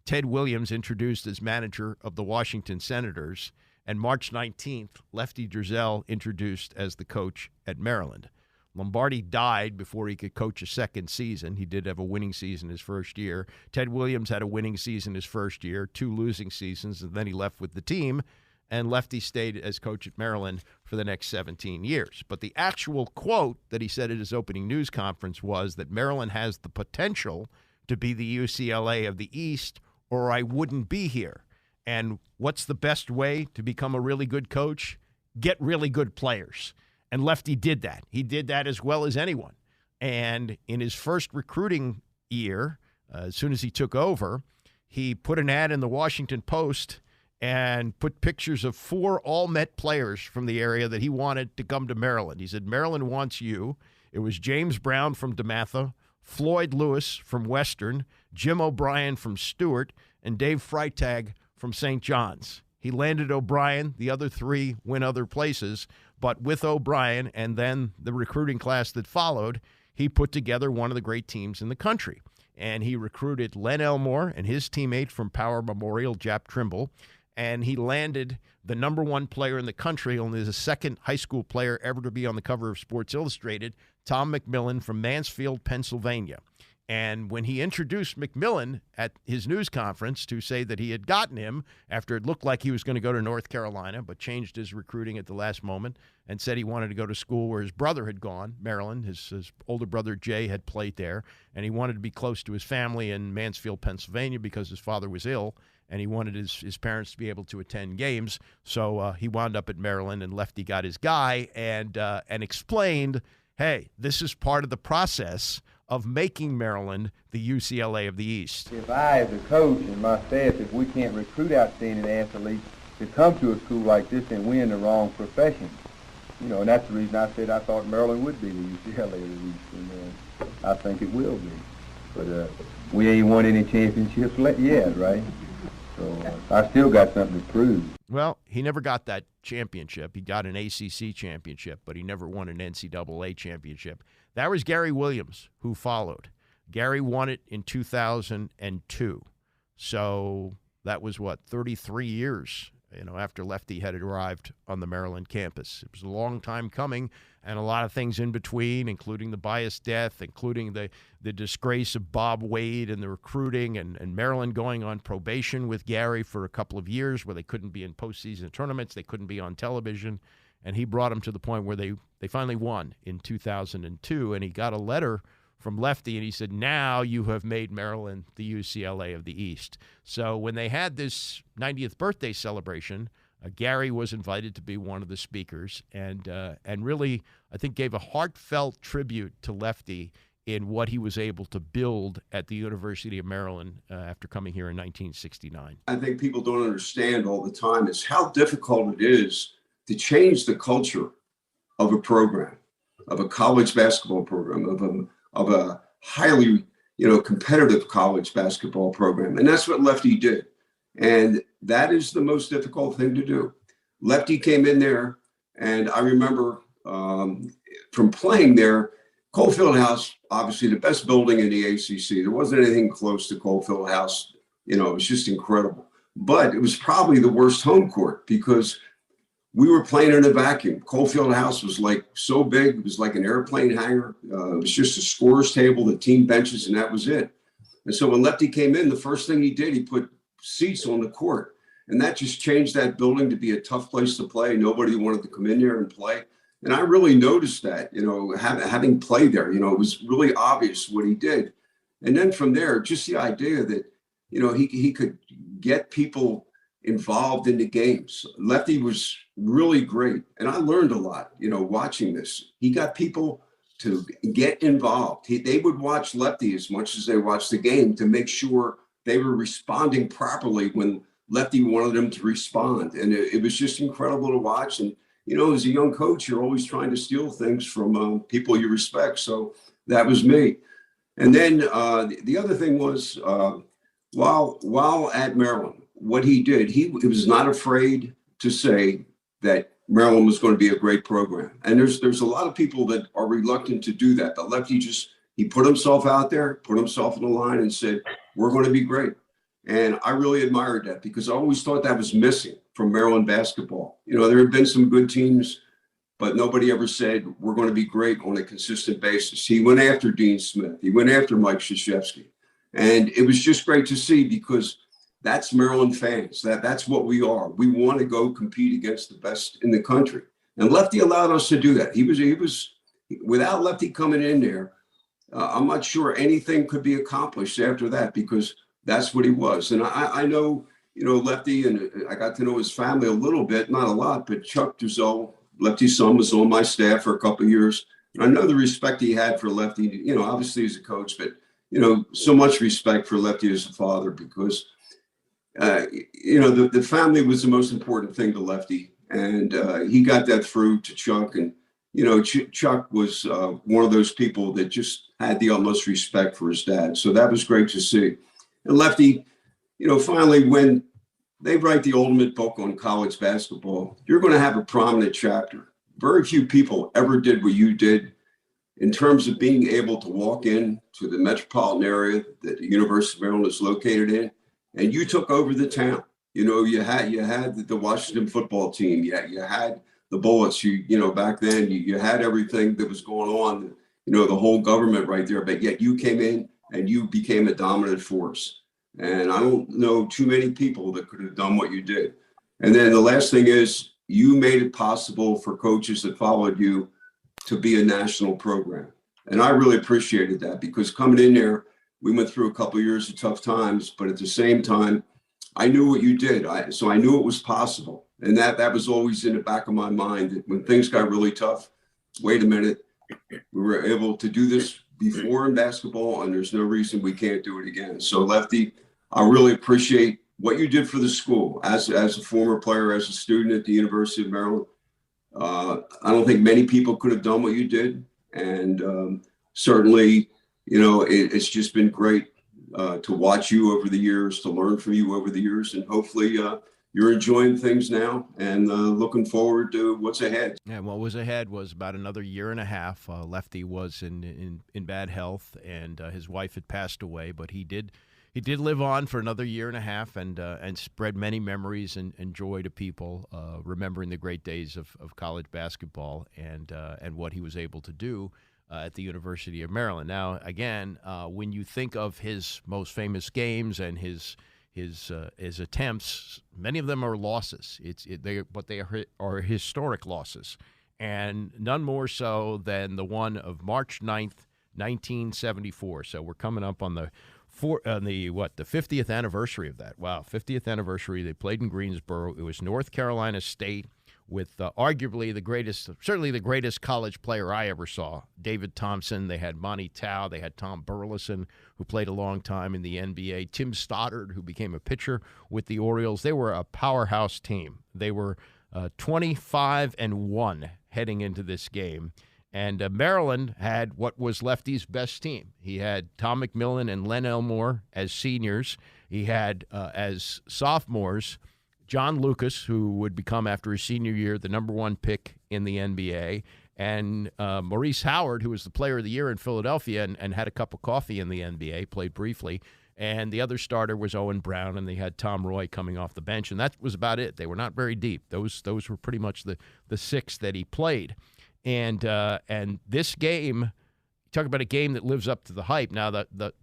Ted Williams introduced as manager of the Washington Senators. And March 19th, Lefty Driesell introduced as the coach at Maryland. Lombardi died before he could coach a second season. He did have a winning season his first year. Ted Williams had a winning season his first year, 2 losing seasons, and then he left with the team. And Lefty stayed as coach at Maryland for the next 17 years. But the actual quote that he said at his opening news conference was that Maryland has the potential to be the UCLA of the East, or I wouldn't be here. And what's the best way to become a really good coach? Get really good players. And Lefty did that. He did that as well as anyone. And in his first recruiting year, as soon as he took over, he put an ad in the Washington Post and put pictures of 4 all-Met players from the area that he wanted to come to Maryland. He said, "Maryland wants you." It was James Brown from DeMatha, Floyd Lewis from Western, Jim O'Brien from Stewart, and Dave Freitag from St. John's. He landed O'Brien. The other 3 went other places. But with O'Brien and then the recruiting class that followed, he put together one of the great teams in the country. And he recruited Len Elmore and his teammate from Power Memorial, Jap Trimble. And he landed the number 1 player in the country, only the second high school player ever to be on the cover of Sports Illustrated, Tom McMillan from Mansfield, Pennsylvania. And when he introduced McMillan at his news conference to say that he had gotten him after it looked like he was going to go to North Carolina, but changed his recruiting at the last moment and said he wanted to go to school where his brother had gone, Maryland. His older brother, Jay, had played there, and he wanted to be close to his family in Mansfield, Pennsylvania, because his father was ill, and he wanted his parents to be able to attend games. So he wound up at Maryland, and Lefty got his guy and explained, hey, this is part of the process of making Maryland the UCLA of the East. If I, as a coach, and my staff, if we can't recruit outstanding athletes to come to a school like this, then we're in the wrong profession. And that's the reason I said I thought Maryland would be the UCLA of the East, and I think it will be. But we ain't won any championships yet, right? So I still got something to prove. Well, he never got that championship. He got an ACC championship, but he never won an NCAA championship. That was Gary Williams who followed. Gary won it in 2002. So that was, 33 years, after Lefty had arrived on the Maryland campus. It was a long time coming, and a lot of things in between, including the biased death, including the disgrace of Bob Wade and the recruiting, and Maryland going on probation with Gary for a couple of years where they couldn't be in postseason tournaments, they couldn't be on television, and he brought them to the point where they finally won in 2002, and he got a letter from Lefty, and he said, now you have made Maryland the UCLA of the East. So when they had this 90th birthday celebration, Gary was invited to be one of the speakers, and really, I think, gave a heartfelt tribute to Lefty in what he was able to build at the University of Maryland after coming here in 1969. I think people don't understand all the time is how difficult it is to change the culture of a program, of a college basketball program, of a highly, competitive college basketball program. And that's what Lefty did. And that is the most difficult thing to do. Lefty came in there, and I remember from playing there, Cole Fieldhouse, obviously the best building in the ACC. There wasn't anything close to Cole Fieldhouse. You know, it was just incredible. But it was probably the worst home court because we were playing in a vacuum. Cole Fieldhouse was like so big, it was like an airplane hangar. It was just a scorer's table, the team benches, and that was it. And so when Lefty came in, the first thing he did, he put seats on the court. And that just changed that building to be a tough place to play. Nobody wanted to come in there and play. And I really noticed that, you know, having played there, you know, it was really obvious what he did. And then from there, just the idea that, you know, he could get people involved in the games. Lefty was really great. And I learned a lot, you know, watching this. He got people to get involved. They would watch Lefty as much as they watched the game to make sure they were responding properly when Lefty wanted them to respond. And it was just incredible to watch. And, you know, as a young coach, you're always trying to steal things from people you respect. So that was me. And then the other thing was while at Maryland, what he did, he was not afraid to say that Maryland was going to be a great program. And there's a lot of people that are reluctant to do that. But Lefty he put himself out there, put himself on the line and said, we're going to be great. And I really admired that because I always thought that was missing from Maryland basketball. You know, there had been some good teams, but nobody ever said we're going to be great on a consistent basis. He went after Dean Smith. He went after Mike Krzyzewski. And it was just great to see because that's Maryland fans. That's what we are. We want to go compete against the best in the country. And Lefty allowed us to do that. He was without Lefty coming in there, I'm not sure anything could be accomplished after that because that's what he was. And I know, you know, Lefty, and I got to know his family a little bit, not a lot, but Chuck Driesell, Lefty's son, was on my staff for a couple of years. And I know the respect he had for Lefty, you know, obviously as a coach, but, you know, so much respect for Lefty as a father because, you know, the family was the most important thing to Lefty. And he got that through to Chuck. And, you know, Chuck was one of those people that just had the utmost respect for his dad. So that was great to see. And Lefty, you know, finally, when they write the ultimate book on college basketball, you're going to have a prominent chapter. Very few people ever did what you did in terms of being able to walk in to the metropolitan area that the University of Maryland is located in, and you took over the town. You know, you had the Washington football team. You had the Bullets. You know, back then you had everything that was going on. You know, the whole government right there. But yet you came in and you became a dominant force. And I don't know too many people that could have done what you did. And then the last thing is you made it possible for coaches that followed you to be a national program. And I really appreciated that because coming in there, we went through a couple of years of tough times, but at the same time, I knew what you did. So I knew it was possible. And that was always in the back of my mind that when things got really tough, wait a minute, we were able to do this before in basketball, and there's no reason we can't do it again. So Lefty, I really appreciate what you did for the school as a former player, as a student at the University of Maryland. I don't think many people could have done what you did. And certainly, you know, it's just been great to watch you over the years, to learn from you over the years. And hopefully you're enjoying things now and looking forward to what's ahead. Yeah, what was ahead was about another year and a half. Lefty was in bad health, and his wife had passed away, but he did live on for another year and a half and spread many memories and joy to people, remembering the great days of college basketball and what he was able to do at the University of Maryland. Now, again, when you think of his most famous games and his attempts, many of them are losses. But they are historic losses, and none more so than the one of March 9th, 1974. So we're coming up on the 50th anniversary of that. Wow, 50th anniversary. They played in Greensboro. It was North Carolina State with arguably certainly the greatest college player I ever saw, David Thompson. They had Monty Tao. They had Tom Burleson, who played a long time in the NBA. Tim Stoddard, who became a pitcher with the Orioles. They were a powerhouse team. They were 25-1 heading into this game. And Maryland had what was Lefty's best team. He had Tom McMillan and Len Elmore as seniors. He had, as sophomores, John Lucas, who would become, after his senior year, the #1 pick in the NBA. And Maurice Howard, who was the player of the year in Philadelphia and had a cup of coffee in the NBA, played briefly. And the other starter was Owen Brown, and they had Tom Roy coming off the bench, and that was about it. They were not very deep. Those were pretty much the six that he played. And this game, talk about a game that lives up to the hype. Now the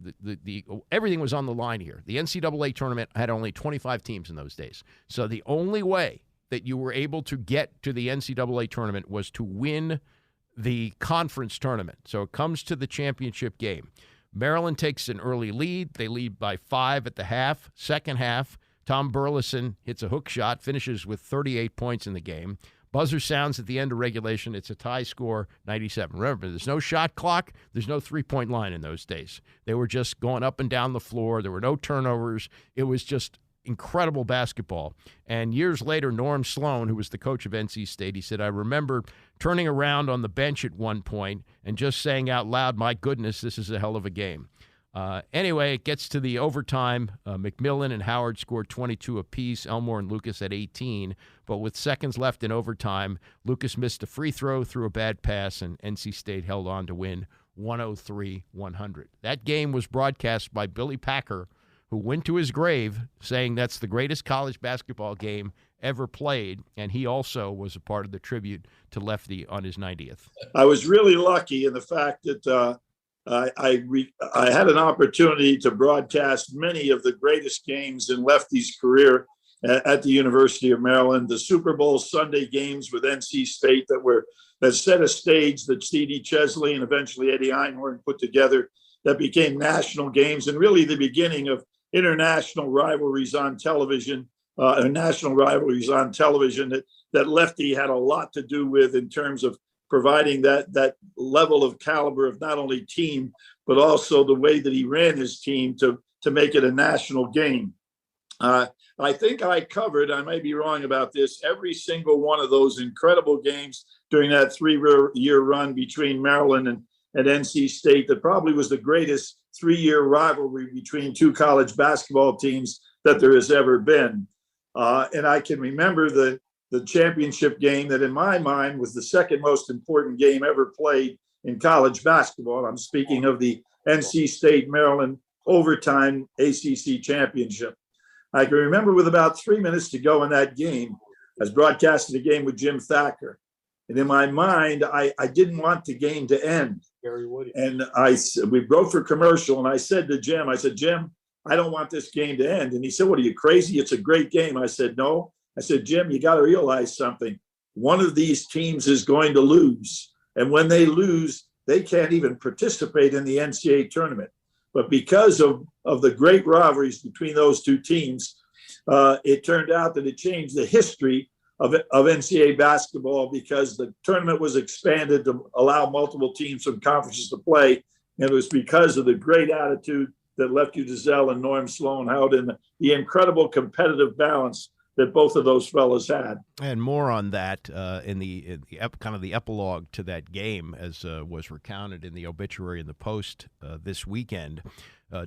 everything was on the line here. The NCAA tournament had only 25 teams in those days, so the only way that you were able to get to the NCAA tournament was to win the conference tournament. So it comes to the championship game. Maryland takes an early lead. They lead by 5 at the half. Second half, Tom Burleson hits a hook shot, finishes with 38 points in the game. Buzzer sounds at the end of regulation. It's a tie score, 97. Remember, there's no shot clock. There's no three-point line in those days. They were just going up and down the floor. There were no turnovers. It was just incredible basketball. And years later, Norm Sloan, who was the coach of NC State, he said, I remember turning around on the bench at one point and just saying out loud, my goodness, this is a hell of a game. Anyway, it gets to the overtime. McMillan and Howard scored 22 apiece. Elmore and Lucas had 18. But with seconds left in overtime, Lucas missed a free throw, threw a bad pass, and NC State held on to win 103-100. That game was broadcast by Billy Packer, who went to his grave saying that's the greatest college basketball game ever played, and he also was a part of the tribute to Lefty on his 90th. I was really lucky in the fact that I had an opportunity to broadcast many of the greatest games in Lefty's career at the University of Maryland, the Super Bowl Sunday games with NC State that set a stage that C.D. Chesley and eventually Eddie Einhorn put together that became national games and really the beginning of international rivalries on television, national rivalries on television that Lefty had a lot to do with in terms of providing that level of caliber of not only team, but also the way that he ran his team to make it a national game. I think I covered, I may be wrong about this, every single one of those incredible games during that 3-year run between Maryland and NC State that probably was the greatest 3-year rivalry between two college basketball teams that there has ever been. And I can remember the championship game that in my mind was the second most important game ever played in college basketball. I'm speaking of the NC State Maryland overtime ACC championship. I can remember with about 3 minutes to go in that game, I was broadcasting a game with Jim Thacker. And in my mind, I didn't want the game to end. And we broke for commercial, and I said to Jim, Jim, I don't want this game to end. And he said, what, are you crazy? It's a great game. I said, no. I said, Jim, you got to realize something. One of these teams is going to lose. And when they lose, they can't even participate in the NCAA tournament. But because of the great rivalries between those two teams, it turned out that it changed the history of NCAA basketball because the tournament was expanded to allow multiple teams from conferences to play. And it was because of the great attitude that Lefty Driesell and Norm Sloan held in the incredible competitive balance that both of those fellas had. And more on that in the kind of the epilogue to that game, as was recounted in the obituary in the Post this weekend.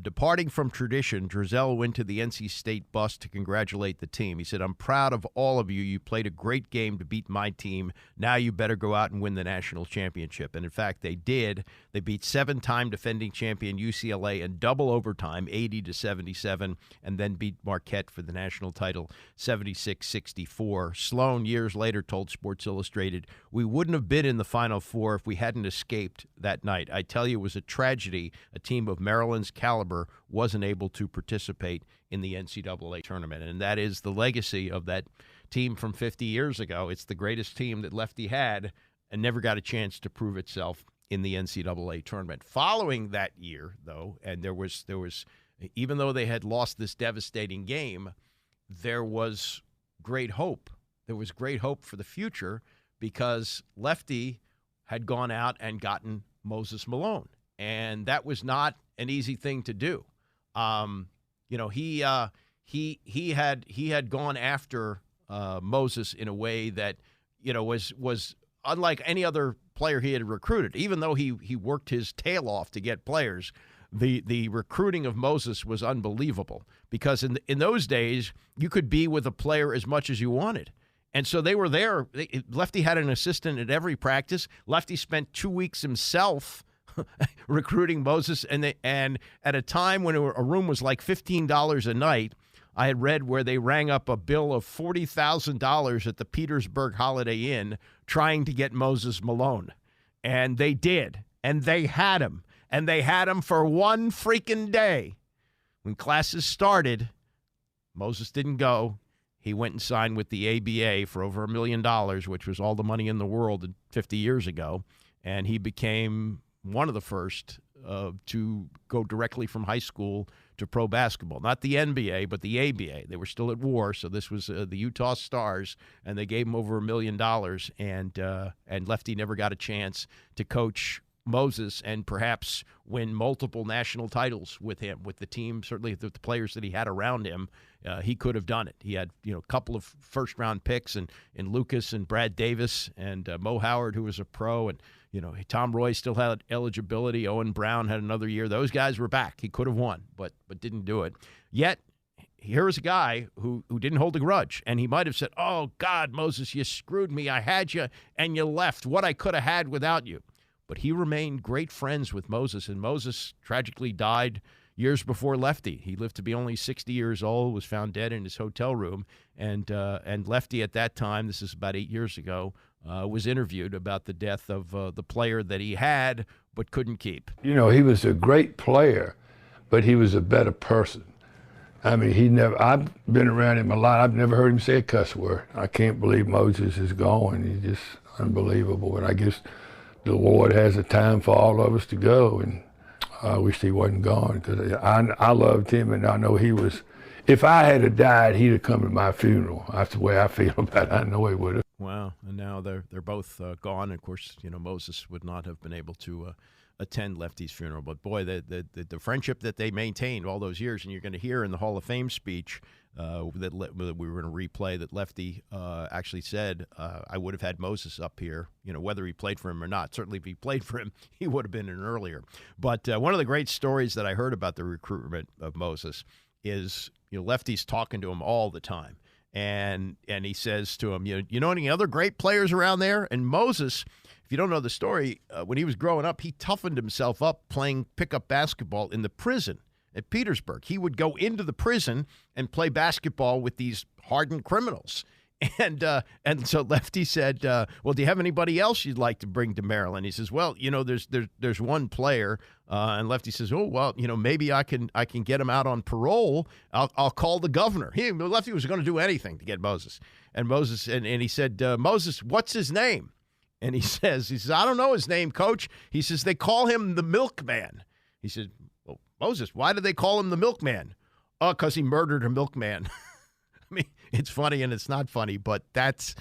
Departing from tradition, Driesell went to the NC State bus to congratulate the team. He said, I'm proud of all of you. You played a great game to beat my team. Now you better go out and win the national championship. And in fact, they did. They beat 7-time defending champion UCLA in double overtime, 80-77, and then beat Marquette for the national title, 76-64. Sloan, years later, told Sports Illustrated, we wouldn't have been in the Final Four if we hadn't escaped that night. I tell you, it was a tragedy. A team of Maryland's caliber wasn't able to participate in the NCAA tournament. And that is the legacy of that team from 50 years ago. It's the greatest team that Lefty had and never got a chance to prove itself in the NCAA tournament. Following that year, though, and there was even though they had lost this devastating game, there was great hope. There was great hope for the future because Lefty had gone out and gotten Moses Malone. And that was not an easy thing to do. He had gone after Moses in a way that, was unlike any other player he had recruited. Even though he worked his tail off to get players, the recruiting of Moses was unbelievable because in those days you could be with a player as much as you wanted. And so they were there. Lefty had an assistant at every practice. Lefty spent 2 weeks himself recruiting Moses. And at a time when a room was like $15 a night, I had read where they rang up a bill of $40,000 at the Petersburg Holiday Inn trying to get Moses Malone. And they did. And they had him. And they had him for one freaking day. When classes started, Moses didn't go. He went and signed with the ABA for over $1 million, which was all the money in the world 50 years ago. And he became one of the first to go directly from high school to pro basketball. Not the NBA, but the ABA. They were still at war, so this was the Utah Stars, and they gave him over $1 million. And Lefty never got a chance to coach Moses and perhaps win multiple national titles with him, with the team, certainly the players that he had around him. He could have done it. He had, a couple of first-round picks in Lucas and Brad Davis and Mo Howard, who was a pro, and Tom Roy still had eligibility. Owen Brown had another year. Those guys were back. He could have won, but didn't do it. Yet here is a guy who didn't hold a grudge, and he might have said, "Oh God, Moses, you screwed me. I had you, and you left. What I could have had without you." But he remained great friends with Moses, and Moses tragically died years before Lefty. He lived to be only 60 years old, was found dead in his hotel room, and Lefty at that time, this is about 8 years ago, was interviewed about the death of the player that he had but couldn't keep. He was a great player, but he was a better person. I mean, I've been around him a lot. I've never heard him say a cuss word. I can't believe Moses is gone. He's just unbelievable. And I guess the Lord has a time for all of us to go, and I wish he wasn't gone, because I loved him, and I know he was. If I had died, he'd have come to my funeral. That's the way I feel about it. I know he would have. Wow, and now they're both gone. Of course, Moses would not have been able to attend Lefty's funeral, but boy, the friendship that they maintained all those years, and you're going to hear in the Hall of Fame speech that we were going to replay, that Lefty actually said, I would have had Moses up here, whether he played for him or not. Certainly if he played for him, he would have been in earlier. But one of the great stories that I heard about the recruitment of Moses is, Lefty's talking to him all the time. And he says to him, you know any other great players around there? And Moses, if you don't know the story, when he was growing up, he toughened himself up playing pickup basketball in the prison at Petersburg. He would go into the prison and play basketball with these hardened criminals. And so Lefty said, well, do you have anybody else you'd like to bring to Maryland? He says, well, there's one player. And Lefty says, oh, well, maybe I can get him out on parole. I'll call the governor. Lefty was going to do anything to get Moses. And he said, Moses, what's his name? And he says, I don't know his name, Coach. He says, they call him the milkman. He said, well, Moses, why do they call him the milkman? Oh, because he murdered a milkman. I mean, it's funny and it's not funny, but that's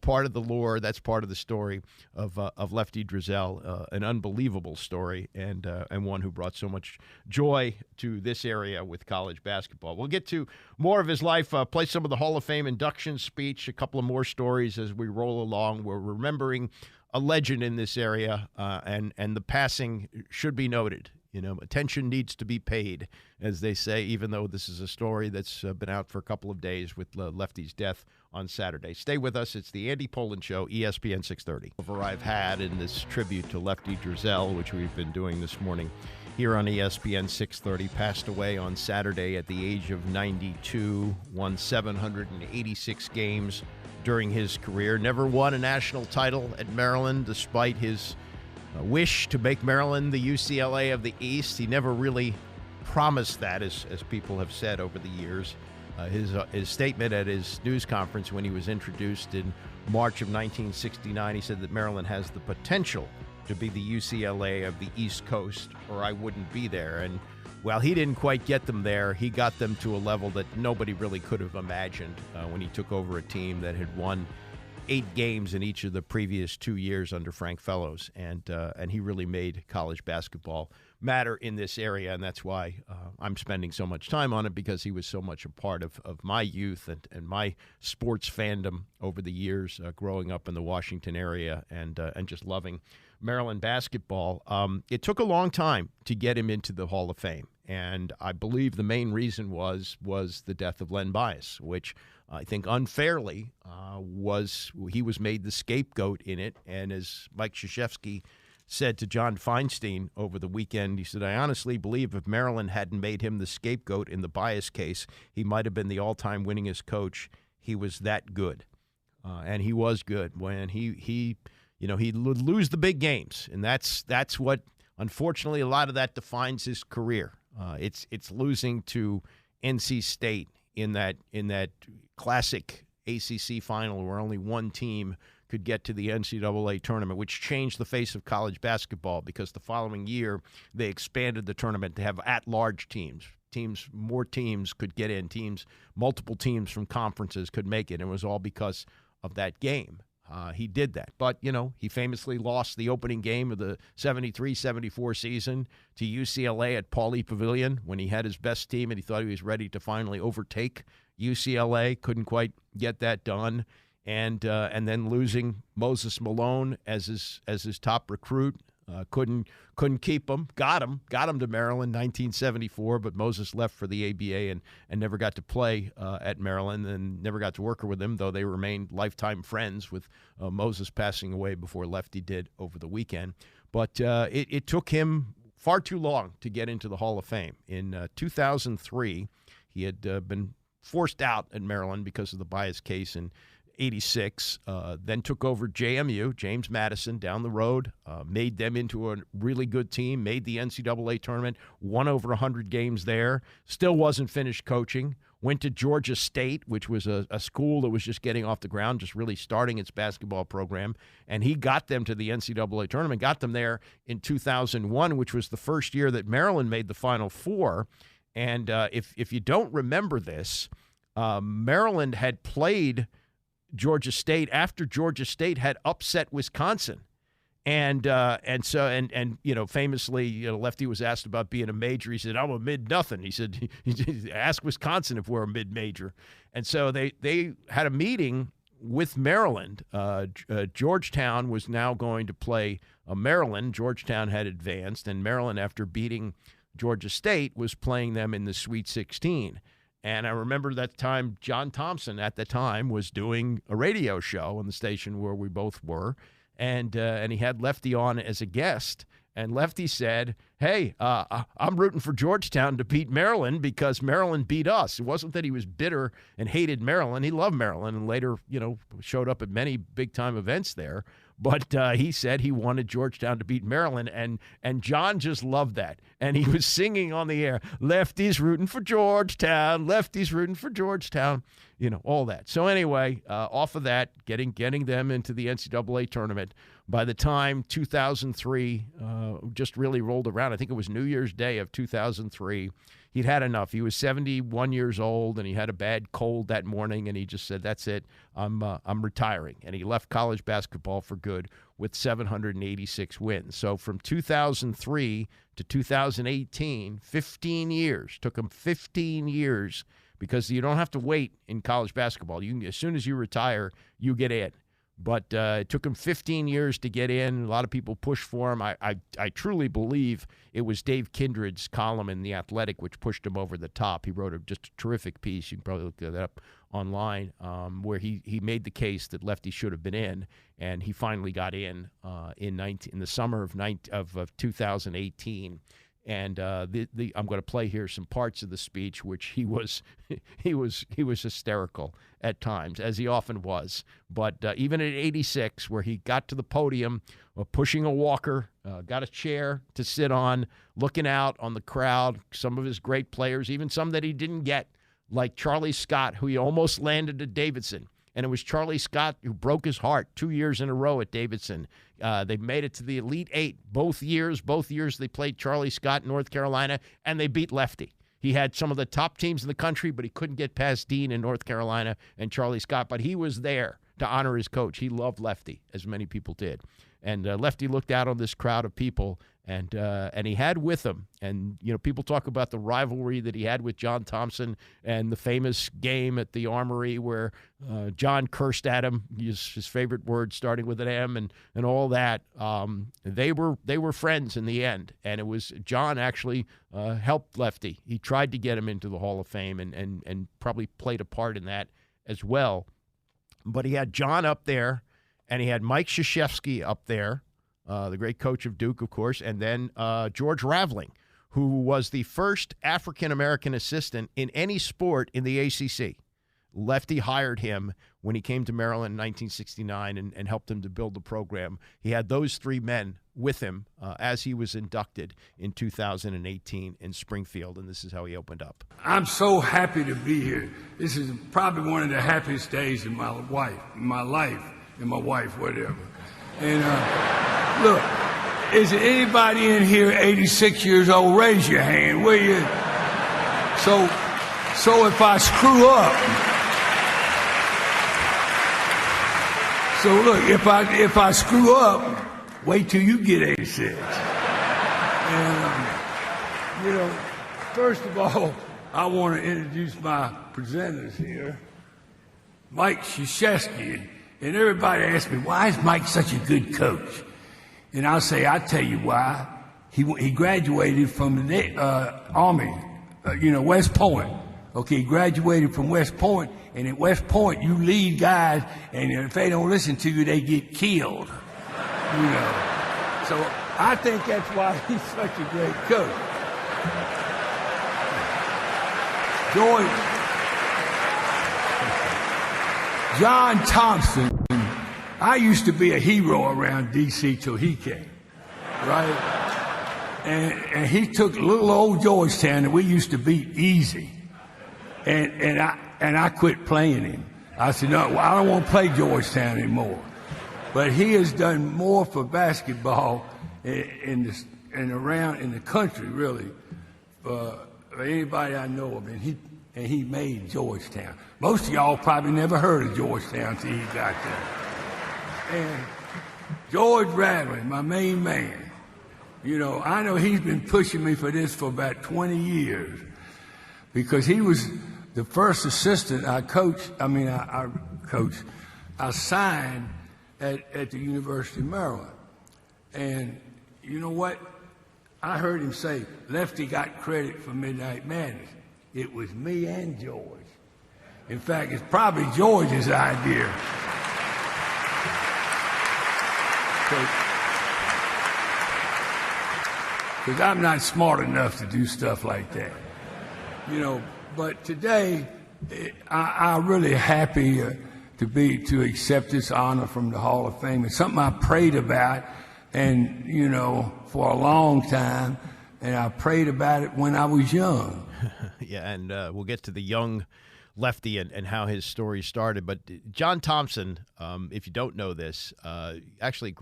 part of the lore. That's part of the story of Lefty Driesell, an unbelievable story, and one who brought so much joy to this area with college basketball. We'll get to more of his life, play some of the Hall of Fame induction speech, a couple of more stories as we roll along. We're remembering a legend in this area, and the passing should be noted. Attention needs to be paid, as they say, even though this is a story that's been out for a couple of days with Lefty's death on Saturday. Stay with us. It's the Andy Pollin Show, ESPN 630. Over I've had in this tribute to Lefty Driesell, which we've been doing this morning here on ESPN 630, passed away on Saturday at the age of 92, won 786 games during his career, never won a national title at Maryland despite his wish to make Maryland the UCLA of the East. He never really promised that, as people have said over the years. His statement at his news conference when he was introduced in March of 1969, he said that Maryland has the potential to be the UCLA of the East Coast, or I wouldn't be there. And while he didn't quite get them there, he got them to a level that nobody really could have imagined when he took over a team that had won 8 games in each of the previous 2 years under Frank Fellows, and he really made college basketball matter in this area, and that's why I'm spending so much time on it, because he was so much a part of my youth and my sports fandom over the years, growing up in the Washington area and just loving Maryland basketball. It took a long time to get him into the Hall of Fame, And I believe the main reason was the death of Len Bias, which I think unfairly he was made the scapegoat in it. And as Mike Krzyzewski said to John Feinstein over the weekend, he said, I honestly believe if Maryland hadn't made him the scapegoat in the Bias case, he might have been the all-time winningest coach. He was that good. And he was good when he'd lose the big games. And that's what, unfortunately, a lot of that defines his career. It's losing to NC State in that classic ACC final where only one team could get to the NCAA tournament, which changed the face of college basketball because the following year they expanded the tournament to have at-large teams. More teams could get in. Multiple teams from conferences could make it. And it was all because of that game. He did that. But, he famously lost the opening game of the 73-74 season to UCLA at Pauley Pavilion when he had his best team and he thought he was ready to finally overtake UCLA. Couldn't quite get that done. And then losing Moses Malone as his top recruit. Couldn't keep him. Got him to Maryland 1974, but Moses left for the ABA and never got to play at Maryland and never got to work with him, though they remained lifetime friends with Moses passing away before Lefty did over the weekend. But it took him far too long to get into the Hall of Fame. In 2003, he had been forced out at Maryland because of the Bias case in 86, then took over JMU, James Madison, down the road, made them into a really good team, made the NCAA tournament, won over 100 games there, still wasn't finished coaching, went to Georgia State, which was a school that was just getting off the ground, just really starting its basketball program, and he got them to the NCAA tournament, got them there in 2001, which was the first year that Maryland made the Final Four. And if you don't remember this, Maryland had played Georgia State after Georgia State had upset Wisconsin. And famously, Lefty was asked about being a major. He said, I'm a mid-nothing. He said, ask Wisconsin if we're a mid-major. And so they had a meeting with Maryland. Georgetown was now going to play Maryland. Georgetown had advanced, and Maryland, after beating Georgia State, was playing them in the Sweet 16. And I remember that time, John Thompson at the time was doing a radio show on the station where we both were, and he had Lefty on as a guest. And Lefty said, hey, I'm rooting for Georgetown to beat Maryland because Maryland beat us. It wasn't that he was bitter and hated Maryland. He loved Maryland and later, showed up at many big-time events there. But he said he wanted Georgetown to beat Maryland, and John just loved that. And he was singing on the air, Lefty's rooting for Georgetown, Lefty's rooting for Georgetown, all that. So anyway, off of that, getting them into the NCAA tournament. By the time 2003 just really rolled around, I think it was New Year's Day of 2003, he'd had enough. He was 71 years old, and he had a bad cold that morning, and he just said, that's it, I'm retiring. And he left college basketball for good with 786 wins. So from 2003 to 2018, 15 years. Took him 15 years because you don't have to wait in college basketball. As soon as you retire, you get in. But it took him 15 years to get in. A lot of people pushed for him. I truly believe it was Dave Kindred's column in The Athletic which pushed him over the top. He wrote just a terrific piece. You can probably look that up online, where he made the case that Lefty should have been in, and he finally got in the summer of 2018. And I'm going to play here some parts of the speech, which he was hysterical at times, as he often was. But even at 86, where he got to the podium, pushing a walker, got a chair to sit on, looking out on the crowd, some of his great players, even some that he didn't get, like Charlie Scott, who he almost landed at Davidson. And it was Charlie Scott who broke his heart 2 years in a row at Davidson. They made it to the Elite Eight both years. Both years they played Charlie Scott, North Carolina, and they beat Lefty. He had some of the top teams in the country, but he couldn't get past Dean in North Carolina and Charlie Scott. But he was there to honor his coach. He loved Lefty, as many people did. And Lefty looked out on this crowd of people, and he had with him, and people talk about the rivalry that he had with John Thompson and the famous game at the Armory where John cursed at him, his favorite word starting with an M, and all that. They were friends in the end, and it was John actually helped Lefty. He tried to get him into the Hall of Fame and probably played a part in that as well. But he had John up there, and he had Mike Krzyzewski up there, the great coach of Duke, of course, and then George Raveling, who was the first African-American assistant in any sport in the ACC. Lefty hired him when he came to Maryland in 1969 and helped him to build the program. He had those three men with him as he was inducted in 2018 in Springfield, and this is how he opened up. I'm so happy to be here. This is probably one of the happiest days in my life, whatever. And look, is there anybody in here 86 years old? Raise your hand, will you? So if I screw up, so look, if I screw up, wait till you get 86. And first of all, I want to introduce my presenters here, Mike Krzyzewski. And everybody asks me, why is Mike such a good coach? And I'll say, I'll tell you why. He graduated from the Army, West Point. Okay, he graduated from West Point, and at West Point, you lead guys, and if they don't listen to you, they get killed. So I think that's why he's such a great coach. John Thompson, I used to be a hero around D.C. till he came, right? And he took little old Georgetown that we used to beat easy, and I quit playing him. I said, no, I don't want to play Georgetown anymore. But he has done more for basketball in the country, really, for anybody I know of, and he made Georgetown. Most of y'all probably never heard of Georgetown till he got there. And George Raveling, my main man, I know he's been pushing me for this for about 20 years because he was the first assistant I signed at the University of Maryland. And you know what? I heard him say, Lefty got credit for Midnight Madness. It was me and George. In fact, it's probably George's idea. Because I'm not smart enough to do stuff like that. But today, I'm really happy to accept this honor from the Hall of Fame. It's something I prayed about, and, for a long time, and I prayed about it when I was young. Yeah, and we'll get to the young Lefty and how his story started. But John Thompson, if you don't know this, actually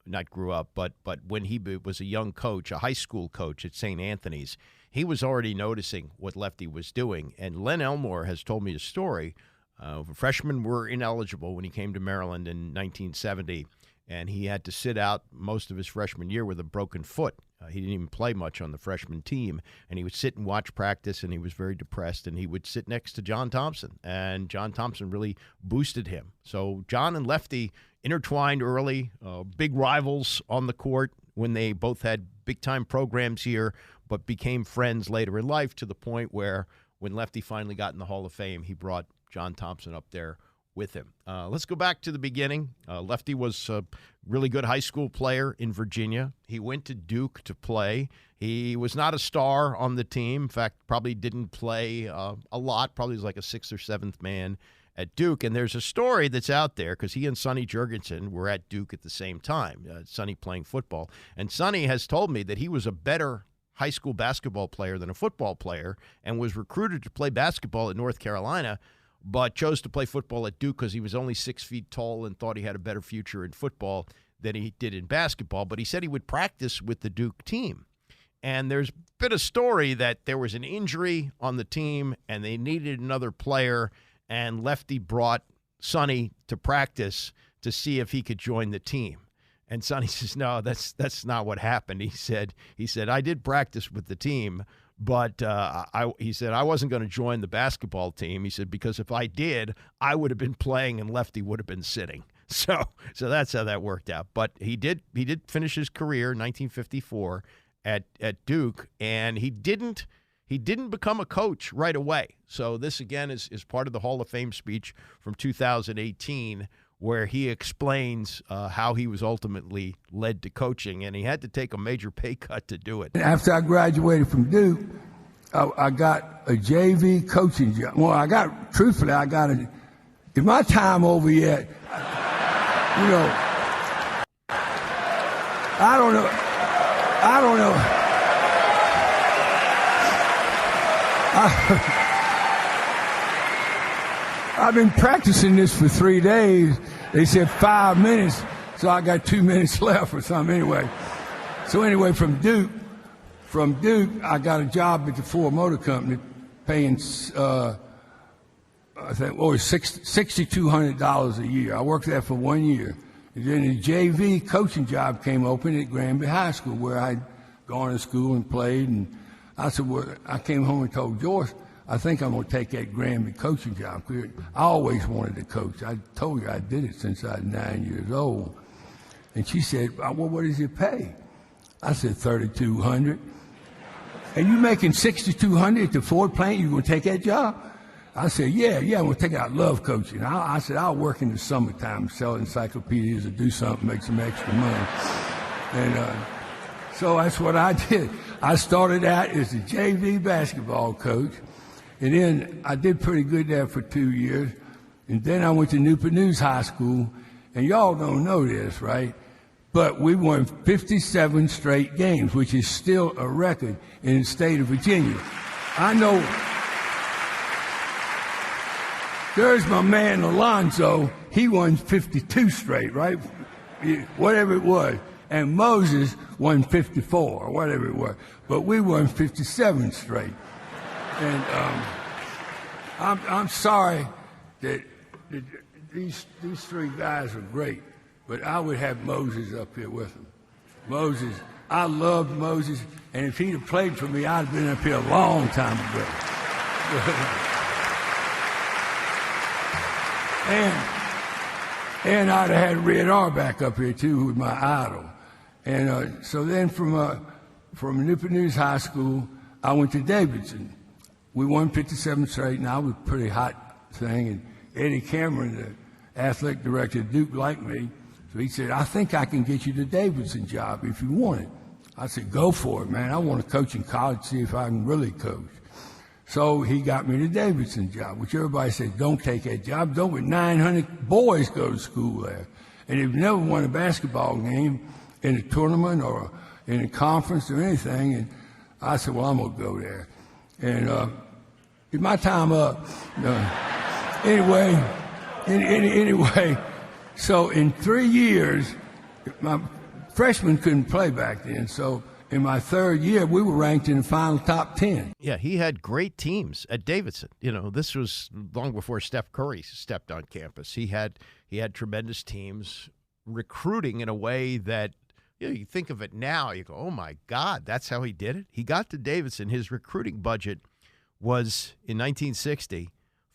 not grew up, but when he was a young coach, a high school coach at St. Anthony's, he was already noticing what Lefty was doing. And Len Elmore has told me a story. Freshmen were ineligible when he came to Maryland in 1970, and he had to sit out most of his freshman year with a broken foot. He didn't even play much on the freshman team, and he would sit and watch practice, and he was very depressed, and he would sit next to John Thompson, and John Thompson really boosted him. So John and Lefty intertwined early, big rivals on the court when they both had big-time programs here, but became friends later in life to the point where when Lefty finally got in the Hall of Fame, he brought John Thompson up there with him. Let's go back to the beginning. Lefty was a really good high school player in Virginia. He went to Duke to play. He was not a star on the team. In fact, probably didn't play a lot. Probably was like a sixth or seventh man at Duke. And there's a story that's out there because he and Sonny Jurgensen were at Duke at the same time, Sonny playing football. And Sonny has told me that he was a better high school basketball player than a football player and was recruited to play basketball at North Carolina, but chose to play football at Duke because he was only 6 feet tall and thought he had a better future in football than he did in basketball. But he said he would practice with the Duke team. And there's been a story that there was an injury on the team and they needed another player, and Lefty brought Sonny to practice to see if he could join the team. And Sonny says, no, that's not what happened. He said, I did practice with the team, but he said, I wasn't going to join the basketball team. He said, because if I did, I would have been playing and Lefty would have been sitting. So that's how that worked out. But he did finish his career in 1954 at Duke, and he didn't become a coach right away. So this, again, is part of the Hall of Fame speech from 2018, where he explains how he was ultimately led to coaching, and he had to take a major pay cut to do it. After I graduated from Duke, I got a JV coaching job. Well, I got a, is my time over yet? You know, I don't know. I've been practicing this for 3 days. They said 5 minutes, so I got 2 minutes left or something anyway. So anyway, from Duke, I got a job at the Ford Motor Company paying, I think, $6,200 a year. I worked there for 1 year. And then the JV coaching job came open at Granby High School, where I'd gone to school and played. And I said, well, I came home and told Joyce, I think I'm going to take that Granby coaching job. I always wanted to coach. I told you I did it since I was 9 years old. And she said, well, what does it pay? I said, $3,200. And you making $6,200 at the Ford plant? You going to take that job? I said, yeah, I'm going to take it. I love coaching. I said, I'll work in the summertime, sell encyclopedias or do something, make some extra money. And so that's what I did. I started out as a JV basketball coach. And then I did pretty good there for 2 years. And then I went to Newport News High School. And y'all don't know this, right? But we won 57 straight games, which is still a record in the state of Virginia. I know there's my man Alonzo. He won 52 straight, right? Whatever it was. And Moses won 54 or whatever it was. But we won 57 straight. And I'm sorry that these three guys are great, but I would have Moses up here with them. Moses, I loved Moses, and if he'd have played for me, I'd have been up here a long time ago. and I'd have had Red Auerbach up here too, who was my idol. And so then from Newport News High School, I went to Davidson. We won 57 straight, and I was a pretty hot thing. And Eddie Cameron, the athletic director at Duke, liked me. So he said, I think I can get you the Davidson job if you want it. I said, go for it, man. I want to coach in college, see if I can really coach. So he got me the Davidson job, which everybody said, don't take that job. Don't, with 900 boys go to school there. And they've never won a basketball game in a tournament or in a conference or anything. And I said, well, I'm going to go there. And is my time up? Anyway, so in 3 years, my freshmen couldn't play back then. So in my third year, we were ranked in the final top 10. Yeah, he had great teams at Davidson. You know, this was long before Steph Curry stepped on campus. He had tremendous teams, recruiting in a way that, you know, you think of it now, you go, oh my God, that's how he did it? He got to Davidson. His recruiting budget was, in 1960,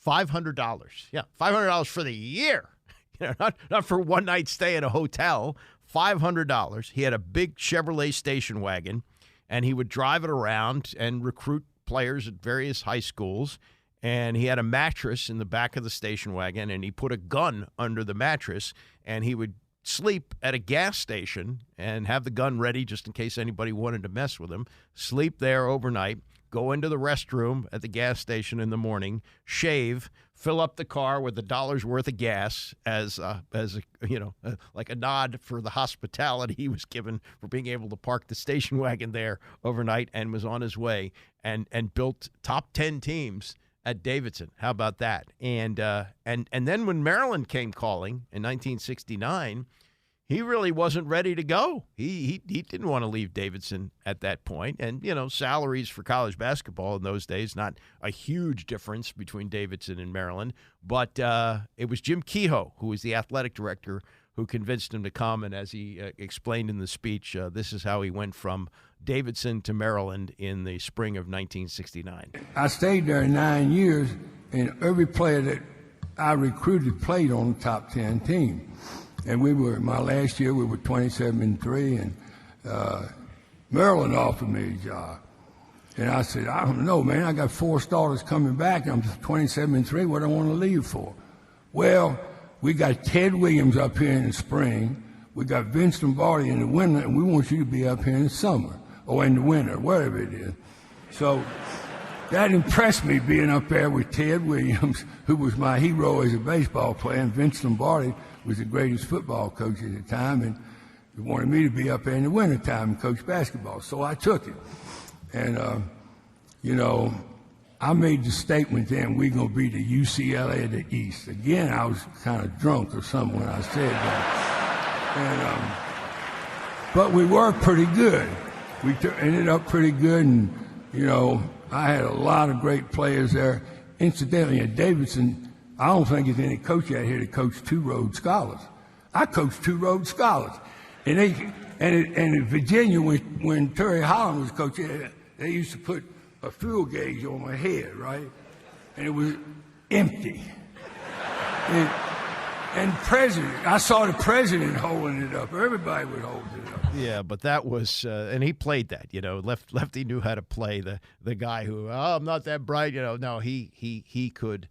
$500. Yeah, $500 for the year. You know, not for one night stay at a hotel. $500. He had a big Chevrolet station wagon, and he would drive it around and recruit players at various high schools. And he had a mattress in the back of the station wagon, and he put a gun under the mattress, and he would sleep at a gas station and have the gun ready just in case anybody wanted to mess with him, sleep there overnight, go into the restroom at the gas station in the morning, shave, fill up the car with $1 worth of gas as like a nod for the hospitality he was given for being able to park the station wagon there overnight, and was on his way and built top 10 teams at Davidson. How about that? And then when Maryland came calling in 1969, he really wasn't ready to go. He didn't want to leave Davidson at that point. And, you know, salaries for college basketball in those days, not a huge difference between Davidson and Maryland. But it was Jim Kehoe, who was the athletic director, who convinced him to come. And as he explained in the speech, this is how he went from Davidson to Maryland in the spring of 1969. I stayed there 9 years, and every player that I recruited played on the top 10 team. And my last year, we were 27-3, and Maryland offered me a job. And I said, I don't know, man. I got 4 starters coming back. I'm 27-3. What do I want to leave for? Well, we got Ted Williams up here in the spring. We got Vince Lombardi in the winter, and we want you to be up here in the summer or in the winter, whatever it is. So that impressed me, being up there with Ted Williams, who was my hero as a baseball player, and Vince Lombardi was the greatest football coach at the time, and he wanted me to be up there in the wintertime and coach basketball. So I took it. And, I made the statement then, we're going to be the UCLA of the East. Again, I was kind of drunk or something when I said that. But we were pretty good. We ended up pretty good, and, I had a lot of great players there. Incidentally, at Davidson, I don't think there's any coach out here that coached 2 Rhodes Scholars. I coached 2 Rhodes Scholars. And in Virginia, when Terry Holland was coaching, they used to put a fuel gauge on my head, right? And it was empty. And I saw the president holding it up. Everybody would hold it up. Yeah, but that was, and he played that, Lefty knew how to play the guy who, I'm not that bright, No, he could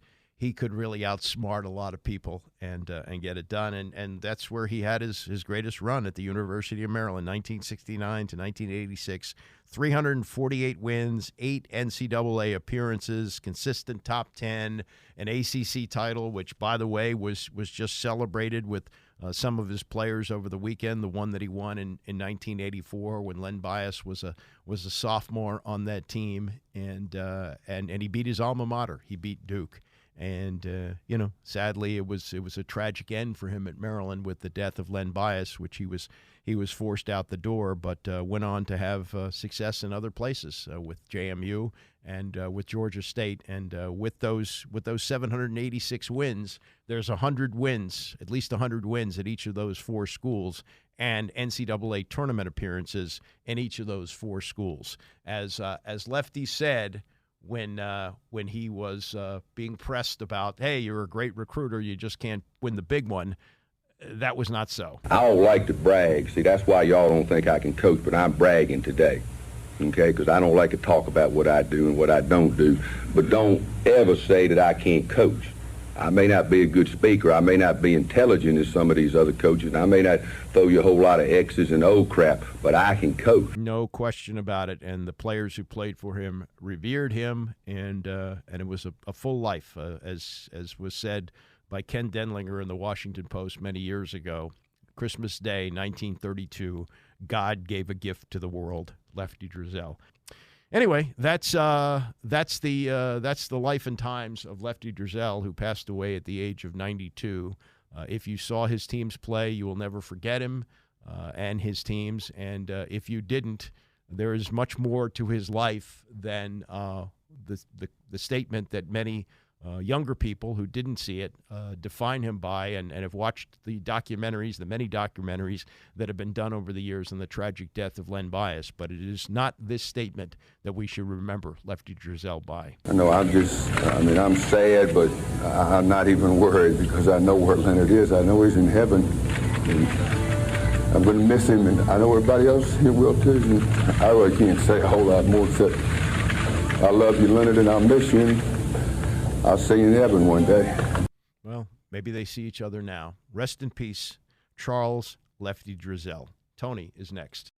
really outsmart a lot of people and get it done. And that's where he had his greatest run at the University of Maryland, 1969 to 1986. 348 wins, 8 NCAA appearances, consistent top 10, an ACC title, which, by the way, was just celebrated with some of his players over the weekend. The one that he won in 1984 when Len Bias was a sophomore on that team, and he beat his alma mater. He beat Duke. And, sadly, it was a tragic end for him at Maryland with the death of Len Bias, which he was forced out the door, but went on to have success in other places with JMU and with Georgia State. And with those 786 wins, there's 100 wins, at least 100 wins at each of those 4 schools, and NCAA tournament appearances in each of those 4 schools. As Lefty said, when he was being pressed about, hey, you're a great recruiter, you just can't win the big one, that was not so. I don't like to brag. See, that's why y'all don't think I can coach, but I'm bragging today, okay? Because I don't like to talk about what I do and what I don't do, but don't ever say that I can't coach. I may not be a good speaker. I may not be intelligent as some of these other coaches. I may not throw you a whole lot of X's and O crap, but I can coach. No question about it. And the players who played for him revered him, and it was a full life, as was said by Ken Denlinger in the Washington Post many years ago. Christmas Day, 1932, God gave a gift to the world, Lefty Driesell. Anyway, that's the life and times of Lefty Driesell, who passed away at the age of 92. If you saw his teams play, you will never forget him and his teams. And if you didn't, there is much more to his life than the statement that many younger people who didn't see it define him by, and have watched the many documentaries that have been done over the years on the tragic death of Len Bias. But it is not this statement that we should remember Lefty Driesell by. I know, I'm sad, but I'm not even worried because I know where Leonard is. I know he's in heaven. And I'm going to miss him, and I know everybody else here will too. And I really can't say a whole lot more except I love you, Leonard, and I'll miss you. And I'll see you in heaven one day. Well, maybe they see each other now. Rest in peace, Charles Lefty Driesell. Tony is next.